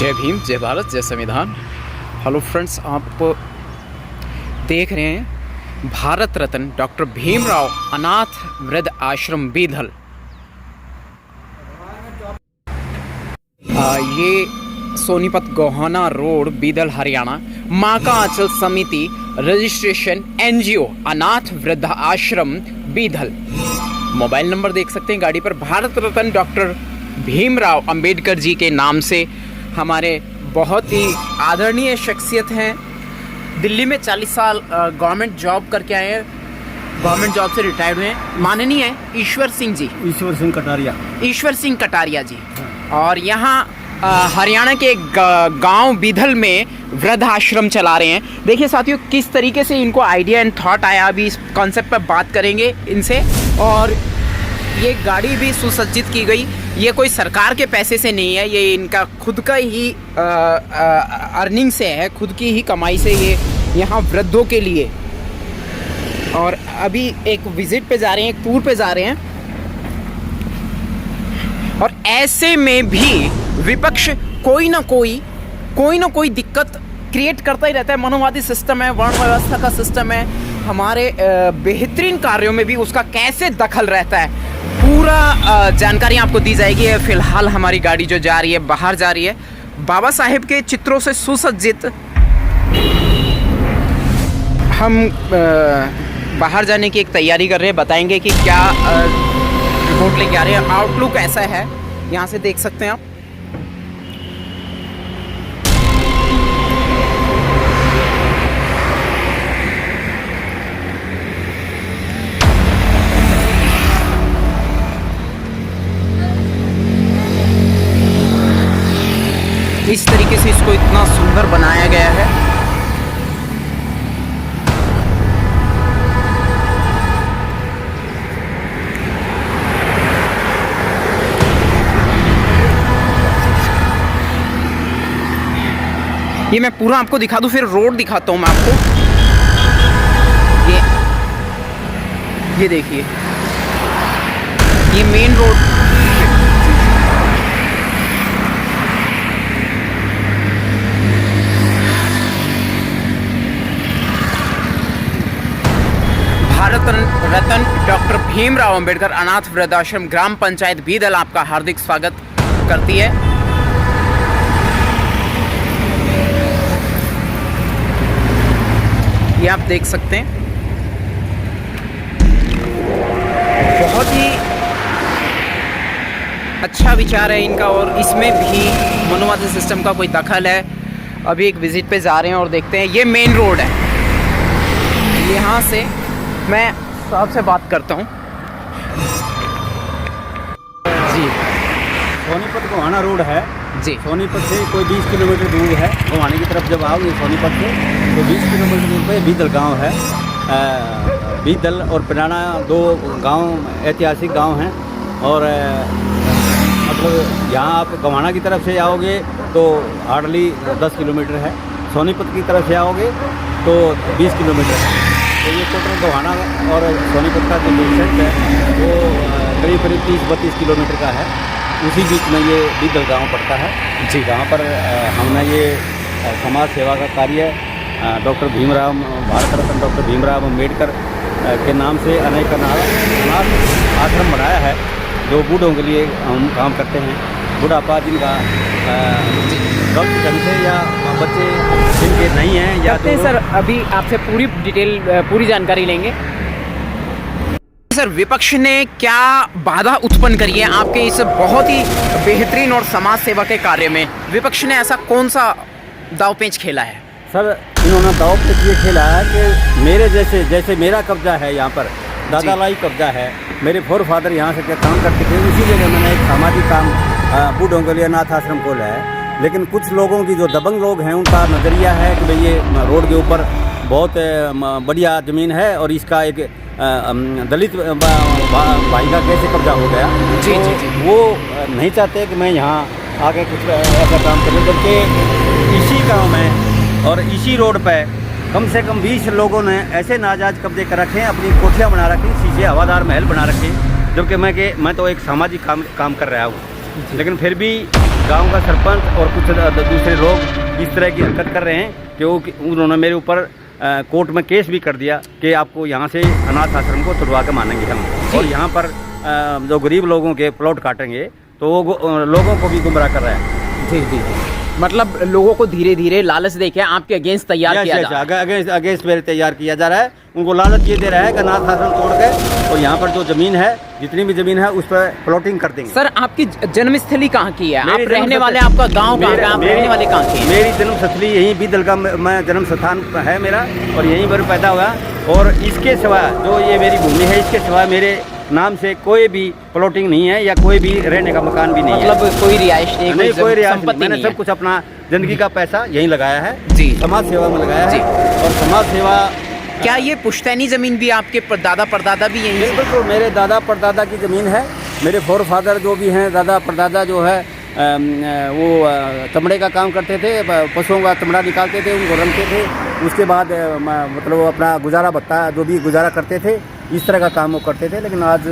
जय भीम, जय भारत, जय संविधान। हेलो फ्रेंड्स, आप देख रहे हैं भारत रत्न डॉक्टर भीमराव अनाथ वृद्ध आश्रम बीधल। ये सोनीपत गोहाना रोड, बीदल, हरियाणा। माँ का आंचल समिति, रजिस्ट्रेशन NGO अनाथ वृद्ध आश्रम बीधल। मोबाइल नंबर देख सकते हैं गाड़ी पर। भारत रत्न डॉक्टर भीमराव अंबेडकर जी के नाम से हमारे बहुत ही आदरणीय शख्सियत हैं। दिल्ली में 40 साल गवर्नमेंट जॉब करके आए हैं, गवर्नमेंट जॉब से रिटायर्ड हुए हैं। माननीय ईश्वर सिंह जी, ईश्वर सिंह कटारिया जी। और यहाँ हरियाणा के गांव बीधल में वृद्ध आश्रम चला रहे हैं। देखिए साथियों, किस तरीके से इनको आइडिया एंड थॉट आया, अभी इस कॉन्सेप्ट पर बात करेंगे इनसे। और ये गाड़ी भी सुसज्जित की गई, ये कोई सरकार के पैसे से नहीं है, ये इनका खुद का ही अर्निंग से है, खुद की ही कमाई से ये यहाँ वृद्धों के लिए। और अभी एक विजिट पे जा रहे हैं, एक टूर पे जा रहे हैं। और ऐसे में भी विपक्ष कोई ना कोई दिक्कत क्रिएट करता ही रहता है। मनोवादी सिस्टम है, वर्ण व्यवस्था का सिस्टम है, हमारे बेहतरीन कार्यों में भी उसका कैसे दखल रहता है, पूरा जानकारी आपको दी जाएगी। फिलहाल हमारी गाड़ी जो जा रही है, बाहर जा रही है, बाबा साहेब के चित्रों से सुसज्जित। हम बाहर जाने की एक तैयारी कर रहे हैं, बताएंगे कि क्या रिपोर्ट लेके आ रहे हैं। आउटलुक ऐसा है, यहाँ से देख सकते हैं आप। इस तरीके से इसको इतना सुंदर बनाया गया है। ये मैं पूरा आपको दिखा दूं, फिर रोड दिखाता हूं मैं आपको। ये देखिए, ये main road. Bharat Ratna doctor Bhimrao Ambedkar अनाथ वृद्धाश्रम ग्राम पंचायत बीदल आपका हार्दिक स्वागत करती है। ये आप देख सकते हैं, बहुत ही अच्छा विचार है इनका, और इसमें भी मनोवादी सिस्टम का कोई दखल है। अभी एक विजिट पे जा रहे हैं और देखते हैं। ये मेन रोड है, यहाँ से मैं साहब से बात करता हूँ जी। सोनीपत गोहाना रोड है जी। सोनीपत से कोई 20 किलोमीटर दूर है। गोहाने की तरफ जब आओगे सोनीपत से तो 20 किलोमीटर दूर पे बीदल गांव है। बीदल और पिराना दो गांव ऐतिहासिक गांव हैं। और मतलब यहाँ आप गोहाना की तरफ से आओगे तो हार्डली 10 किलोमीटर है। सोनीपत की तरफ से आओगे तो 20 किलोमीटर है। तो ये टोटल गोहाना और सोनीपत का जो डिस्टेंस है वो करीब 30-32 किलोमीटर का है। उसी बीच में ये बीदल गांव पड़ता है जी। जहाँ पर हमने ये समाज सेवा का कार्य डॉक्टर भीमराव, भारत रत्न डॉक्टर भीमराव अंबेडकर के नाम से अनेक अनाथ आश्रम बनाया है, जो बूढ़ों के लिए हम काम करते हैं। बुढ़ापा जिनका वक्त ढंग से या बच्चे जिनके नहीं हैं या तो सर, अभी आपसे पूरी डिटेल, पूरी जानकारी लेंगे। सर, विपक्ष ने क्या बाधा उत्पन्न करी है आपके इस बहुत ही बेहतरीन और समाज सेवा के कार्य में? विपक्ष ने ऐसा कौन सा दांव-पेच खेला है? सर, इन्होंने दांव-पेच ये खेला है कि मेरे जैसे मेरा कब्जा है यहाँ पर, दादा लाई कब्जा है, मेरे फोर फादर यहाँ से काम करते थे, उसी जगह मैंने एक सामाजिक काम बूढ़ों के लिए अनाथ आश्रम खोला है। लेकिन कुछ लोगों की, जो दबंग लोग हैं, उनका नज़रिया है कि भाई ये रोड के ऊपर बहुत बढ़िया ज़मीन है और इसका एक दलित भाई का कैसे कब्जा हो गया। जी तो जी जी। वो नहीं चाहते कि मैं यहाँ आके कुछ ऐसा काम करूँ, जबकि इसी गाँव में और इसी रोड पे कम से कम 20 लोगों ने ऐसे नाजायज कब्जे कर रखे हैं, अपनी कोठियाँ बना रखी, शीशे हवादार महल बना रखे, जबकि मैं तो एक सामाजिक काम कर रहा हूँ। लेकिन फिर भी गांव का सरपंच और कुछ दूसरे लोग इस तरह की हरकत कर रहे हैं कि उन्होंने मेरे ऊपर कोर्ट में केस भी कर दिया कि आपको यहाँ से अनाथ आश्रम को तुड़वा के मानेंगे हम, और यहाँ पर जो गरीब लोगों के प्लॉट काटेंगे, तो वो लोगों को भी गुमराह कर रहे हैं। जी जी जी, मतलब लोगों को धीरे धीरे लालच देके आपके अगेंस्ट तैयार किया जा रहा है। अगेंस्ट मेरे तैयार किया जा रहा है। उनको लालच ये दे रहा है कि अनाथ आश्रम तोड़ के और यहाँ पर जो जमीन है, जितनी भी जमीन है, उस पर प्लॉटिंग कर देंगे। सर, आपकी जन्मस्थली कहाँ की है? आप रहने वाले, आपका गांव कहाँ का? आप रहने वाले कहाँ के हैं? मेरी जन्मस्थली यहीं बीदल का मैं जन्म स्थान है मेरा, और यहीं पर पैदा हुआ। और इसके सिवा जो ये मेरी भूमि है, इसके सिवा मेरे नाम से कोई भी प्लॉटिंग नहीं है या कोई भी रहने का मकान भी नहीं है। मतलब कोई रिहाइश नहीं, कोई रिहाइश नहीं। मैंने सब कुछ अपना जिंदगी का पैसा यहीं लगाया है जी, समाज सेवा में लगाया है। और समाज सेवा, क्या ये पुश्तैनी जमीन भी आपके दादा परदादा भी यहीं? बिल्कुल, मेरे दादा परदादा की ज़मीन है। मेरे फोर फादर जो भी हैं, दादा परदादा जो है वो चमड़े का काम करते थे, पशुओं का चमड़ा निकालते थे, उनको रंगते थे। उसके बाद मतलब वो अपना गुजारा भत्ता जो भी गुजारा करते थे, इस तरह का काम वो करते थे। लेकिन आज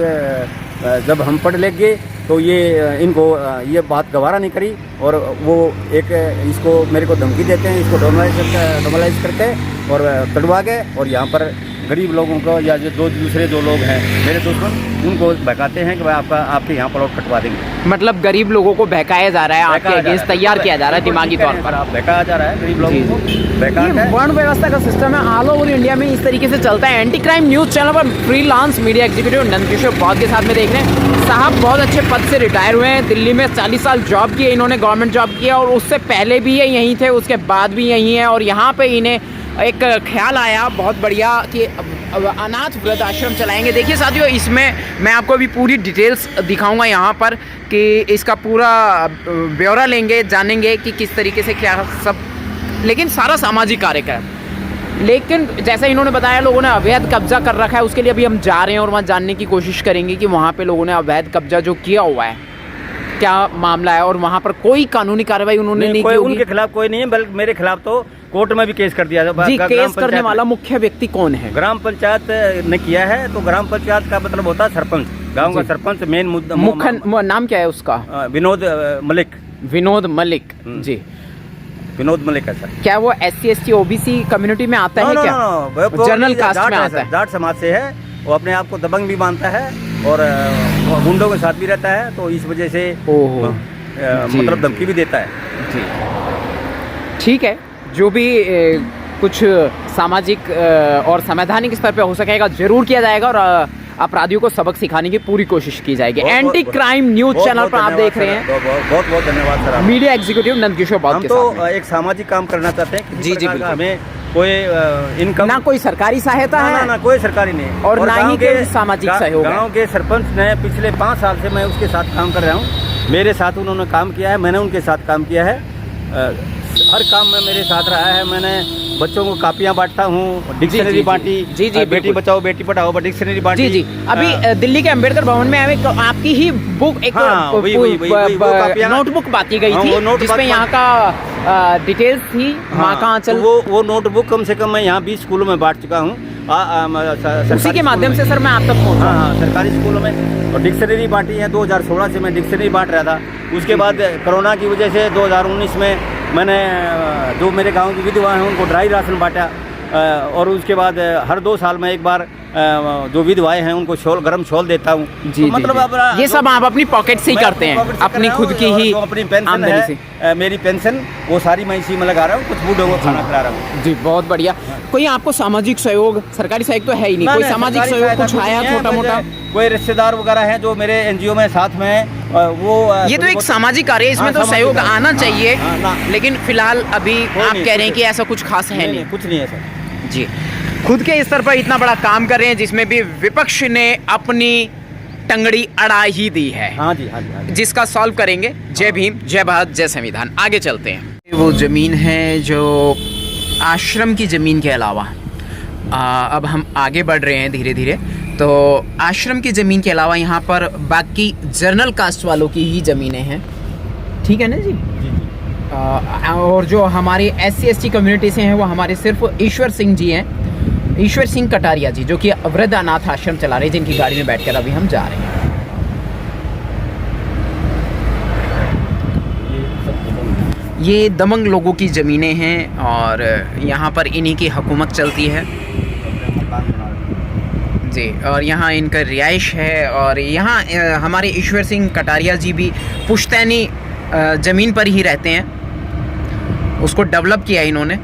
जब हम पढ़ लिख गए तो ये इनको ये बात गवारा नहीं करी, और वो एक इसको मेरे को धमकी देते हैं, इसको डोमलाइज करके और तड़वा के, और यहाँ पर गरीब लोगों को या जो दूसरे जो लोग हैं मेरे दुश्मन, उनको बहकाते हैं कि भाई आपके यहाँ प्लॉट कटवा देंगे। मतलब गरीब लोगों को बहकाया जा रहा है, आपके अगेंस्ट तैयार किया जा रहा है दिमागी तौर पर। बहकाया जा रहा है गरीब लोगों को, ये वर्ण व्यवस्था का सिस्टम है, ऑल ओवर इंडिया में इस तरीके से चलता है। एंटी क्राइम न्यूज़ चैनल पर फ्रीलांस मीडिया एग्जीक्यूटिव नंदकिशोर बौद्ध के साथ में देख रहे हैं। साहब बहुत अच्छे पद से रिटायर हुए हैं, दिल्ली में 40 साल जॉब किए इन्होंने, गवर्नमेंट जॉब किया, और उससे पहले भी ये यहीं थे, उसके बाद भी यहीं है। और यहाँ पे इन्हें एक ख्याल आया बहुत बढ़िया कि अनाथ वृद्ध आश्रम चलाएंगे। देखिए साथियों, इसमें मैं आपको अभी पूरी डिटेल्स दिखाऊंगा यहाँ पर कि इसका पूरा ब्यौरा लेंगे, जानेंगे कि किस तरीके से क्या सब, लेकिन सारा सामाजिक कार्यक्रम। लेकिन जैसा इन्होंने बताया, लोगों ने अवैध कब्जा कर रखा है, उसके लिए अभी हम जा रहे हैं और वहाँ जानने की कोशिश करेंगे कि वहाँ पे लोगों ने अवैध कब्जा जो किया हुआ है क्या मामला है, और वहाँ पर कोई कानूनी कार्रवाई उन्होंने नहीं की होगी। उनके खिलाफ कोई नहीं है, बल्कि मेरे खिलाफ तो कोर्ट में भी केस कर दिया। जी, केस करने वाला मुख्य व्यक्ति कौन है? ग्राम पंचायत ने किया है। तो ग्राम पंचायत का मतलब होता है सरपंच, गांव का सरपंच। मेन मुद्दा, मुख्य नाम क्या है उसका? विनोद मलिक। विनोद मलिक जी, विनोद मलिक है सर। क्या वो SC ST OBC कम्युनिटी में आता है क्या? जनरल कास्ट में आता है, जाट समाज से है। वो अपने आप को दबंग भी मानता है और गुंडों के साथ भी रहता है, तो इस वजह से मतलब धमकी भी देता है जी। ठीक है, जो भी कुछ सामाजिक और संवैधानिक स्तर पे हो सकेगा जरूर किया जाएगा, और अपराधियों को सबक सिखाने की पूरी कोशिश की जाएगी। एंटी क्राइम न्यूज चैनल पर आप देख रहे हैं। बहुत बहुत धन्यवाद सर। मीडिया एग्जीक्यूटिव नंदकिशोर बौद्ध के साथ। हम तो एक सामाजिक काम करना चाहते हैं। जी जी, हमें कोई इनकम, ना कोई सरकारी सहायता है, ना कोई सरकारी नहीं, और ना ही कोई सामाजिक सहयोग। गाँव के सरपंच ने पिछले 5 साल से मैं उसके साथ काम कर रहा हूँ। मेरे साथ उन्होंने काम किया है, मैंने उनके साथ काम किया है। हर काम में मेरे साथ रहा है। मैंने बच्चों को कापियाँ बांटता हूँ, डिक्शनरी बांटी। जी जी, बेटी बचाओ बेटी पढ़ाओ, डिक्शनरी बांटी। जी जी, अभी दिल्ली के अंबेडकर भवन में आपकी ही बुक, एक नोटबुक बांटी गई थी, जिसमें यहाँ का डिटेल्स थी, माँ का आंचल। वो नोटबुक कम से कम मैं यहाँ 20 स्कूलों में बांट चुका हूँ। उसी के माध्यम से सर मैं आप तक पहुँचा। हाँ, सरकारी स्कूलों में। और डिक्शनरी बांटी है 2016 से मैं डिक्शनरी बांट रहा था। उसके बाद कोरोना की वजह से 2019 में मैंने जो मेरे गांव की विधवा हैं उनको ड्राई राशन बांटा। और उसके बाद हर 2 साल में एक बार जो विधवाएं हैं उनको गर्म शॉल देता हूँ। जी, तो मतलब ये सब आप अपनी पॉकेट से ही करते हैं, अपनी खुद की ही अपनी पेंशन है, मेरी पेंशन वो सारी मैं इसी में लगा रहा हूँ। कुछ बूढ़ों को खाना खिला रहा हूँ। जी, बहुत बढ़िया। कोई आपको सामाजिक सहयोग, सरकारी सहयोग तो है ही नहीं, कोई सामाजिक सहयोग कुछ आया छोटा मोटा? कोई रिश्तेदार वगैरह हैं जो मेरे NGO में साथ में है, वो ये तो एक सामाजिक कार्य है, इसमें तो सहयोग आना चाहिए। लेकिन फिलहाल अभी आप कह रहे हैं कि ऐसा कुछ खास है नहीं, कुछ नहीं है सर जी। खुद के स्तर पर इतना बड़ा काम कर रहे हैं, जिसमें भी विपक्ष ने अपनी टंगड़ी अड़ा ही दी है। हाँ जी, हाँ जी, हाँ जी। जिसका सॉल्व करेंगे। जय भीम, जय भारत, जय संविधान। आगे चलते हैं। वो ज़मीन है जो आश्रम की ज़मीन के अलावा, अब हम आगे बढ़ रहे हैं धीरे धीरे। तो आश्रम की ज़मीन के अलावा यहाँ पर बाकी जनरल कास्ट वालों की ही ज़मीनें हैं, ठीक है ना जी? और जो हमारे SC ST कम्युनिटी से हैं वो हमारे सिर्फ ईश्वर सिंह जी हैं, ईश्वर सिंह कटारिया जी, जो कि वृद्ध अनाथ आश्रम चला रहे हैं, जिनकी गाड़ी में बैठकर अभी हम जा रहे हैं। ये दबंग लोगों की ज़मीनें हैं और यहाँ पर इन्हीं की हुकूमत चलती है जी। और यहाँ इनका रिहाइश है और यहाँ हमारे ईश्वर सिंह कटारिया जी भी पुश्तैनी ज़मीन पर ही रहते हैं, उसको डेवलप किया इन्होंने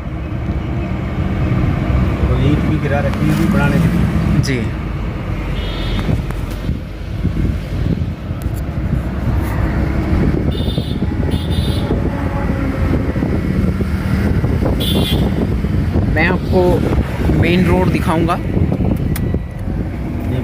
तो ईंट भी गिरा रखी है बनाने के लिए जी। मैं आपको मेन रोड दिखाऊंगा। ये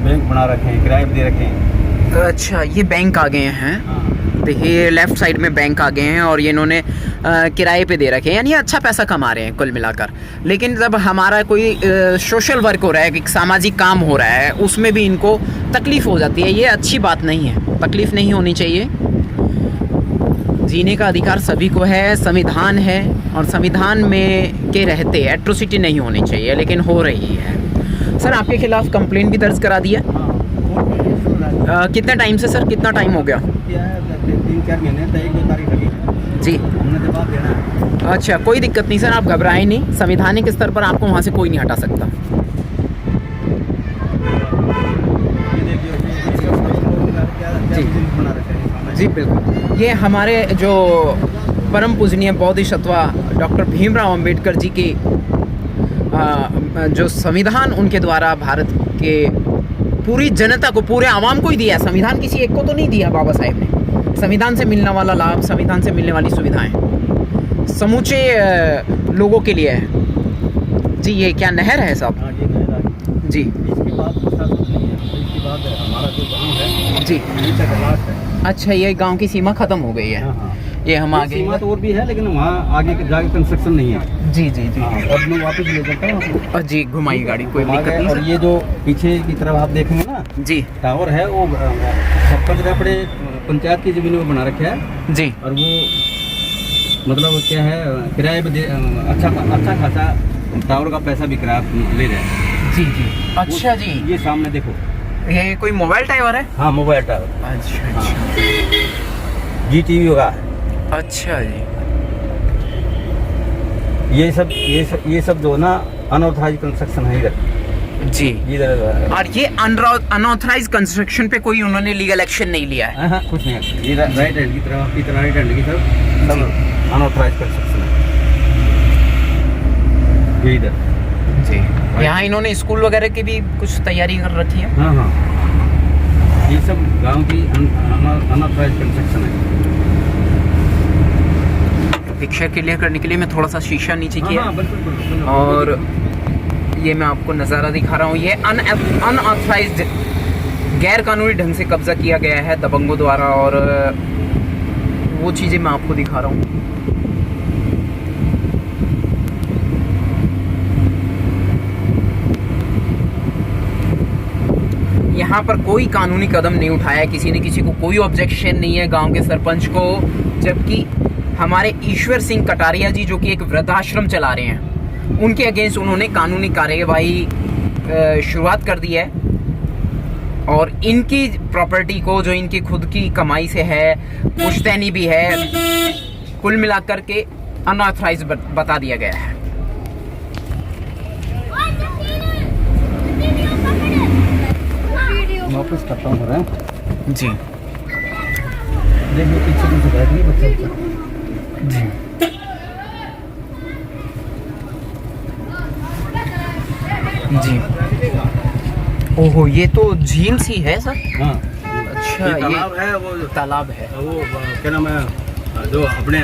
बैंक बना रखे हैं, किराए पे दे रखे हैं। अच्छा, ये बैंक आ गए हैं। हाँ। देखिए लेफ़्ट साइड में बैंक आ गए हैं और ये इन्होंने किराए पे दे रखे हैं, यानी अच्छा पैसा कमा रहे हैं कुल मिलाकर। लेकिन जब हमारा कोई सोशल वर्क हो रहा है, एक सामाजिक काम हो रहा है, उसमें भी इनको तकलीफ़ हो जाती है। ये अच्छी बात नहीं है, तकलीफ़ नहीं होनी चाहिए। जीने का अधिकार सभी को है, संविधान है और संविधान में के रहते एट्रोसिटी नहीं होनी चाहिए, लेकिन हो रही है। सर आपके खिलाफ कंप्लेंट भी दर्ज करा दिया? कितने टाइम से सर, कितना टाइम हो गया? 3-4 महीने, 1-2 तारीख लगी जी। हमने जवाब देना है। अच्छा, कोई दिक्कत नहीं सर, आप घबराएं नहीं। संवैधानिक स्तर पर आपको वहाँ से कोई नहीं हटा सकता। जी जी बिल्कुल। ये हमारे जो परम पूजनीय बोधिसत्वा डॉक्टर भीमराव अंबेडकर जी की जो संविधान उनके द्वारा भारत के पूरी जनता को, पूरे आवाम को ही दिया है। संविधान किसी एक को तो नहीं दिया बाबा साहेब ने। संविधान से मिलने वाला लाभ, संविधान से मिलने वाली सुविधाएं समूचे लोगों के लिए है जी। ये क्या नहर है साहब? हाँ, ये नहर है जी। इसके बाद प्रशासन नहीं है, इसके बाद हमारा जो गाँव है जी, यहीं तक लास्ट है। अच्छा, ये गांव की सीमा ख़त्म हो गई है। हाँ। ये हम आगे सीमा तो और भी है, लेकिन वहाँ आगे जाके कंस्ट्रक्शन नहीं है। जी जी जी। हाँ, अब मैं वापस ले जाता हूँ। जी घुमाई गाड़ी, कोई घुमा दिक्कत के, नहीं और सर। ये जो पीछे की तरफ आप देखेंगे ना, जी टावर है, वो सरपंच ने अपने पंचायत की जमीन में बना रखा है। जी। और वो मतलब क्या है, किराए पे अच्छा खासा टावर का पैसा भी किराया ले रहे हैं। जी जी। अच्छा जी, ये सामने देखो, ये कोई मोबाइल टावर है? हाँ मोबाइल टावर। अच्छा हाँ। अच्छा। GTV होगा। अच्छा जी। ये सब जो ना अनऑथराइज कंस्ट्रक्शन है इधर जी। इधर। और ये अनऑथराइज कंस्ट्रक्शन पे कोई उन्होंने लीगल एक्शन नहीं लिया है? हाँ, कुछ नहीं है। ये राइट हैंड की तरफ, आपकी तरफ राइट हैंड की तरफ सब अनऑथराइज कंस्ट्रक्शन है। ये इधर जी। यहाँ इन्होंने स्कूल वगैरह की भी कुछ तैयारी कर रखी है? हाँ हाँ, ये सब गांव की अनऑथराइज कंस्ट्रक्शन है। पिक्चर क्लियर करने के लिए मैं थोड़ा सा शीशा नीचे किया। हाँ, बिल्कुल। और ये मैं आपको नज़ारा दिखा रहा हूँ। ये अनऑथराइज्ड, गैर कानूनी ढंग से कब्जा किया गया है दबंगों द्वारा, और वो चीज़ें मैं आपको दिखा रहा हूँ। यहाँ पर कोई कानूनी कदम नहीं उठाया किसी ने, किसी को कोई ऑब्जेक्शन नहीं है गांव के सरपंच को, जबकि हमारे ईश्वर सिंह कटारिया जी जो कि एक वृद्धाश्रम चला रहे हैं, उनके अगेंस्ट उन्होंने कानूनी कार्यवाही शुरुआत कर दी है। और इनकी प्रॉपर्टी को, जो इनकी खुद की कमाई से है, पुश्तैनी भी है, कुल मिलाकर के अनऑथराइज बता दिया गया है। वापस करता हूँ जी देखिए, पीछे बैठ गए बच्चे जी। जी। ओहो, ये तो झील सी है सर। हाँ, अच्छा, ये तालाब है, वो तालाब है। वो क्या नाम है, जो अपने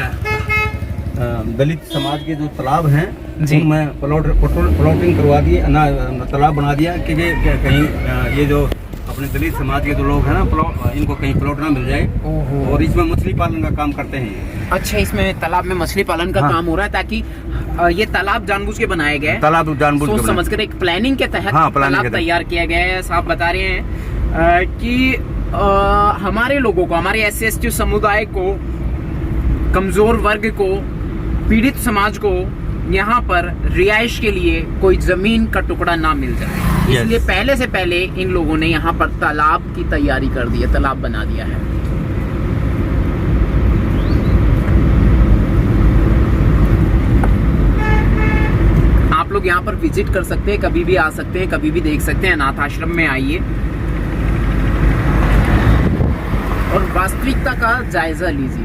दलित समाज के जो तालाब हैं जी, उनमें प्लॉटिंग करवा दिए ना, तालाब बना दिया कि कहीं ये जो अपने दलित समाज के जो लोग हैं ना, इनको कहीं प्लॉट ना मिल जाए। ओहो। और इसमें मछली पालन का काम करते हैं। अच्छा, इसमें तालाब में मछली पालन का हाँ। काम हो रहा है, ताकि ये तालाब जानबूझ के बनाए गए, तालाब जानबूझ के सोच समझ कर एक प्लानिंग के तहत हाँ, प्लानिंग तालाब के तहत तैयार किया गया है। साहब बता रहे हैं कि हमारे लोगों को, हमारे SC/ST समुदाय को, कमजोर वर्ग को, पीड़ित समाज को यहाँ पर रिहाइश के लिए कोई जमीन का टुकड़ा ना मिल जाए, इसलिए पहले से पहले इन लोगों ने यहाँ पर तालाब की तैयारी कर दी है, तालाब बना दिया है। पर विजिट कर सकते हैं, कभी भी आ सकते हैं, कभी भी देख सकते हैं। अनाथ आश्रम में आइए और वास्तविकता का जायजा लीजिए।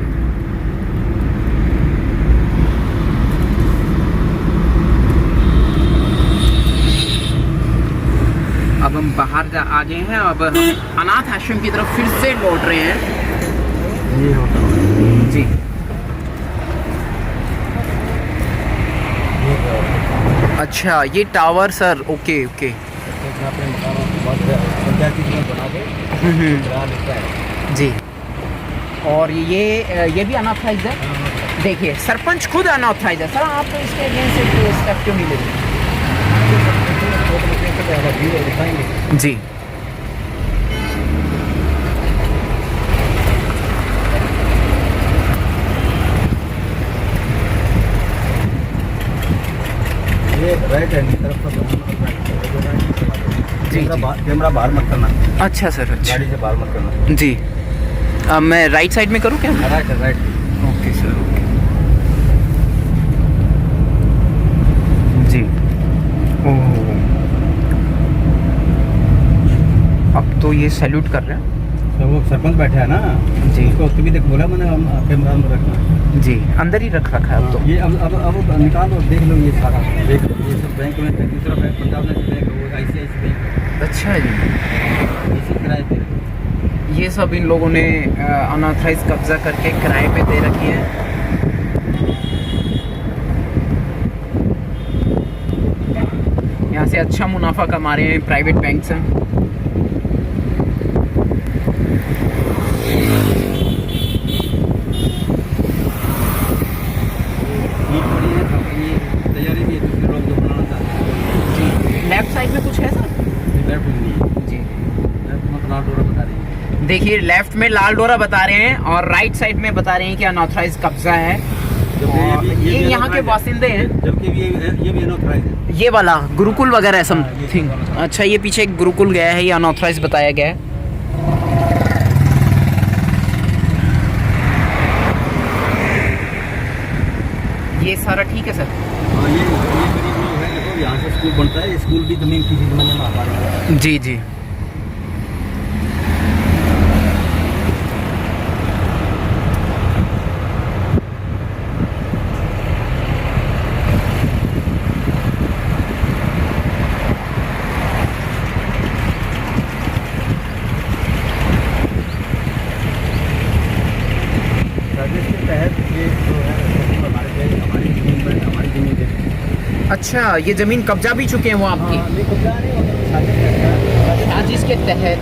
अब हम बाहर आ गए हैं, अब हम अनाथ आश्रम की तरफ फिर से लौट रहे हैं। ये होता है जी, अच्छा ये टावर सर, ओके ओके। जी, और ये भी अनऑथराइज्ड है। देखिए सरपंच खुद अनऑथराइज्ड है सर, आप तो इसके अगेंस्ट स्टेप क्यों नहीं ले रहे? जी, ये राइट हैंड की तरफ जी, कैमरा बाहर मत करना, अच्छा सर, अच्छा गाड़ी से बाहर मत करना। जी। अब मैं राइट साइड में करूँ क्या? Right right. Okay sir, okay ji. Oh, अब तो ये सैल्यूट कर रहे हैं। तो वो सरपंच बैठा है ना जी, उसको उसको भी देख बोला मैंने, हम कैमरा में रखना। जी, अंदर ही रख रखा है अब तो। ये अब निकालो, देख लो ये सारा, देख ये सब बैंक में, दूसरा बैंक पंजाब नेशनल बैंक, वो ICICI बैंक, अच्छा जी, इसी किराए पे। ये सब इन लोगों ने अनऑथराइज कब्जा करके किराए पे दे रखी है। यहाँ से अच्छा मुनाफा कमा रहे हैं प्राइवेट बैंक से। तैयारी भी है, दूसरे लोग जो बनाना चाहते हैं। जी, लेफ्ट साइड में कुछ है सर? लेफ्ट में नहीं है, जी, लेफ्ट में लाल डोरा बता रही है। देखिए लेफ्ट में लाल डोरा बता रहे हैं और राइट साइड में बता रहे हैं कि अनऑथराइज कब्जा है। और ये यहाँ के बासिंदे हैं, जबकि ये भी अनऑथराइज है। ये वाला गुरुकुल वगैरह हाँ, ये समथिंग। अच्छा, ये पीछे एक गुरुकुल गया है, ये अनऑथराइज बताया गया है। ये सारा ठीक है सर? हाँ, ये करीब में है, देखो यहाँ से स्कूल बनता है, स्कूल भी जमीन किसी जमाने में आता है। जी जी, सर्विस के तहत ये जो है हमारी जमीन पर, हमारी जमीन पे। अच्छा, ये जमीन कब्जा भी चुके हैं वो आपकी? हाँ, नहीं कब्जा नहीं होता, साजिश के तहत।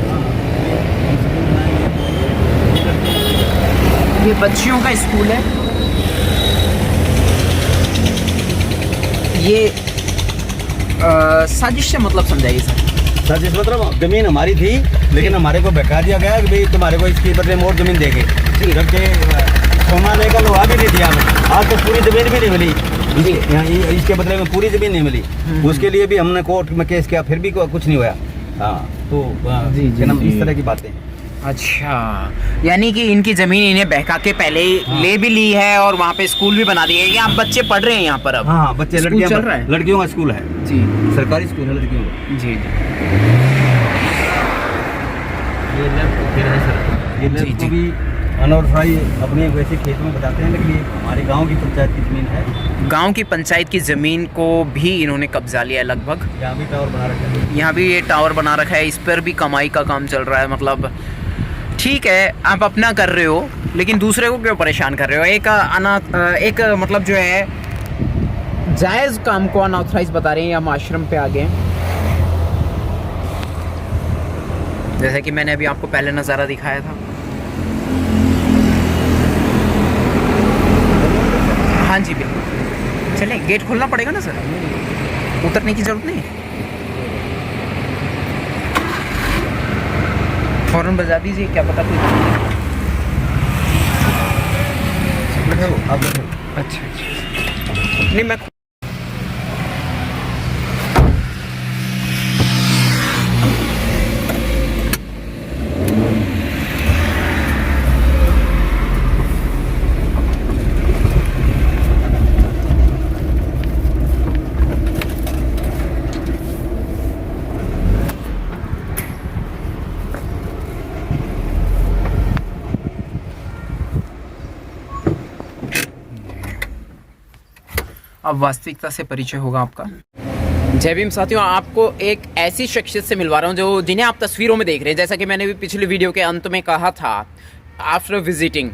ये बच्चियों का स्कूल है। ये साजिश से मतलब समझाइए सर। साजिश मतलब जमीन हमारी थी, लेकिन हमारे को बहका दिया गया कि भाई तुम्हारे को इसके बदले में और जमीन देंगे, जबकि सोमाने का लोहा भी नहीं दिया हमें। आज तो पूरी जमीन भी नहीं मिली, यहाँ इसके बदले में पूरी जमीन नहीं मिली। उसके लिए भी हमने कोर्ट में केस किया, फिर भी कुछ नहीं हुआ। हाँ, तो इस तरह की बातें। अच्छा, यानी कि इनकी जमीन इन्हें बहका के पहले ही ले भी ली है और वहाँ पे स्कूल भी बना दिया है। यहाँ बच्चे पढ़ रहे हैं यहाँ पर अब? हाँ, बच्चे, स्कूल लड़कियाँ चल रहा है? लड़कियों का स्कूल है जी, सरकारी स्कूल है लड़कियों का। जी जी, ये लेफ्ट फिर है सर, ये जी, लेफ्ट जी। को भी अनऑथराइज अपने वैसे खेत में बताते हैं, लेकिन ये हमारे गांव की पंचायत की जमीन है। गांव की पंचायत की ज़मीन को भी इन्होंने कब्जा लिया है लगभग। यहाँ भी टावर बना रखा है, यहाँ भी ये टावर बना रखा है, इस पर भी कमाई का काम चल रहा है। मतलब ठीक है, आप अपना कर रहे हो, लेकिन दूसरे को क्यों परेशान कर रहे हो? एक मतलब जो है जायज़ काम को अनऑथराइज बता रहे हैं। हम आश्रम पे आ गए हैं, जैसे कि मैंने अभी आपको पहले नज़ारा दिखाया था। हाँ जी बिल्कुल, चलें, गेट खोलना पड़ेगा ना सर, उतरने की ज़रूरत नहीं। फ़ौरन बजा दीजिए, क्या पता कोई। आप बैठो। अच्छा अच्छा, नहीं मैं अब वास्तविकता से परिचय होगा आपका। जय भीम साथियों, आपको एक ऐसी शख्सियत से मिलवा रहा हूँ जो जिन्हें आप तस्वीरों में देख रहे हैं। जैसा कि मैंने भी पिछले वीडियो के अंत में कहा था आफ्टर विजिटिंग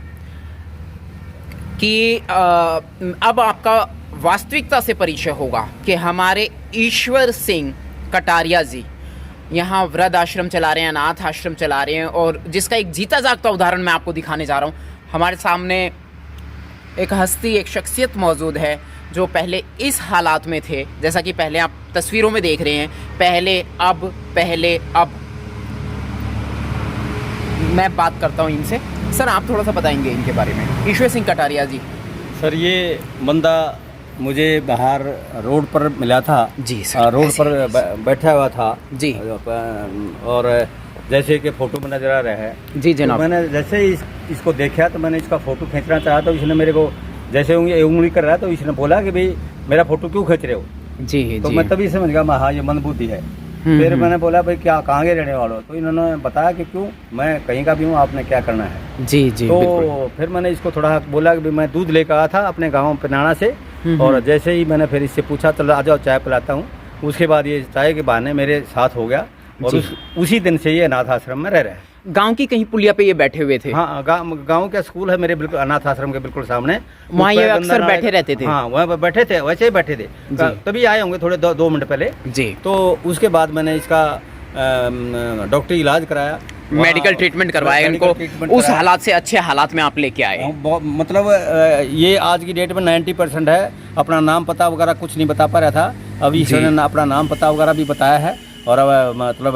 कि अब आपका वास्तविकता से परिचय होगा कि हमारे ईश्वर सिंह कटारिया जी यहाँ वृद्ध आश्रम चला रहे हैं, अनाथ आश्रम चला रहे हैं, और जिसका एक जीता जागता उदाहरण मैं आपको दिखाने जा रहा हूँ। हमारे सामने एक हस्ती, एक शख्सियत मौजूद है जो पहले इस हालात में थे, जैसा कि पहले आप तस्वीरों में देख रहे हैं, पहले अब मैं बात करता हूँ इनसे। सर, आप थोड़ा सा बताएंगे इनके बारे में। ईश्वर सिंह कटारिया जी। सर, ये बंदा मुझे बाहर रोड पर मिला था जी सर, रोड पर बैठा हुआ था जी, और जैसे कि फ़ोटो में नज़र आ रहा है जी जनाब। तो मैंने जैसे ही इसको देखा तो मैंने इसका फ़ोटो खींचना चाहा, तो इसने मेरे को जैसे उंगली कर रहा तो इसने बोला कि भाई मेरा फ़ोटो क्यों खींच रहे हो। जी तो जी। मैं तभी समझ गया हाँ ये मंदबुद्धि है। फिर मैंने बोला भाई क्या कहाँ के रहने वाले हो, तो इन्होंने बताया कि क्यों मैं कहीं का भी हूँ, आपने क्या करना है। जी जी। तो फिर मैंने इसको थोड़ा बोला कि मैं दूध लेकर आया था अपने गाँव पिनाड़ा से, और जैसे ही मैंने फिर इससे पूछा चलो आ जाओ चाय पिलाता हूँ, उसके बाद ये चाय के बहाने मेरे साथ हो गया और उसी दिन से ये अनाथ आश्रम में रह रहे हैं। गांव की कहीं पुलिया पे ये बैठे हुए थे? हाँ, गांव का स्कूल है मेरे बिल्कुल अनाथ आश्रम के बिल्कुल सामने, वहाँ ये अक्सर बैठे रहते थे? हाँ, वहाँ बैठे थे, वैसे ही बैठे थे, तभी आए होंगे थोड़े 2 मिनट पहले जी। तो उसके बाद मैंने इसका डॉक्टरी इलाज कराया, मेडिकल ट्रीटमेंट करवाया इनको, उस हालात से अच्छे हालात में आप लेके आए। मतलब ये आज की डेट में 90% है। अपना नाम पता वगैरह कुछ नहीं बता पा रहा था, अभी ईश्वर ने अपना नाम पता वगैरह भी बताया है, और अब मतलब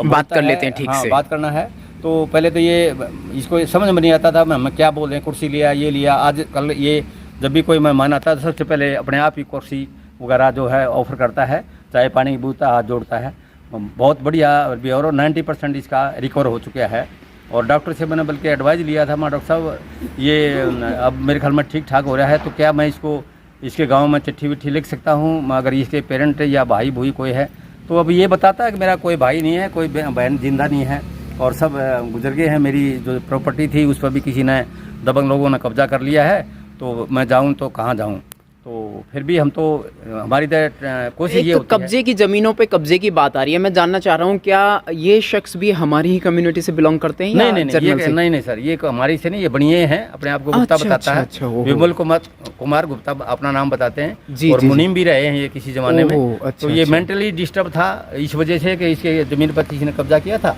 बात कर लेते हैं ठीक से। बात करना है तो पहले तो ये इसको समझ में नहीं आता था मैं क्या बोल रहे हैं, कुर्सी लिया, ये लिया। आज कल ये जब भी कोई मेहमान आता है तो सबसे पहले अपने आप ही कुर्सी वगैरह जो है ऑफर करता है, चाय पानी की बूता हाथ जोड़ता है। बहुत बढ़िया, और 90% इसका रिकवर हो चुका है। और डॉक्टर से मैंने बल्कि एडवाइस लिया था, डॉक्टर साहब ये अब मेरे ख्याल में ठीक ठाक हो रहा है, तो क्या मैं इसको इसके गांव में चिट्ठी विट्ठी लिख सकता हूं, अगर इसके पेरेंट या भाई भूई कोई है। तो अब ये बताता है कि मेरा कोई भाई नहीं है, कोई बहन जिंदा नहीं है, और सब गुजर गए हैं। मेरी जो प्रॉपर्टी थी उस पर भी किसी ने, दबंग लोगों ने कब्जा कर लिया है, तो मैं जाऊँ तो कहाँ जाऊँ। तो फिर भी हम तो हमारी कोशिश ये होती है। कब्जे की ज़मीनों पे कब्जे की बात आ रही है, मैं जानना चाह रहा हूँ क्या ये शख्स भी हमारी ही कम्युनिटी से बिलोंग करते हैं? नहीं सर, ये हमारी से नहीं, ये बनिए हैं, अपने आप को गुप्ता बताता है। विमल कुमार गुप्ता अपना नाम बताते हैं, और मुनीम भी रहे हैं ये किसी जमाने में। तो ये मेंटली डिस्टर्ब था इस वजह से कि इसके ज़मीन पर किसी ने कब्जा किया था।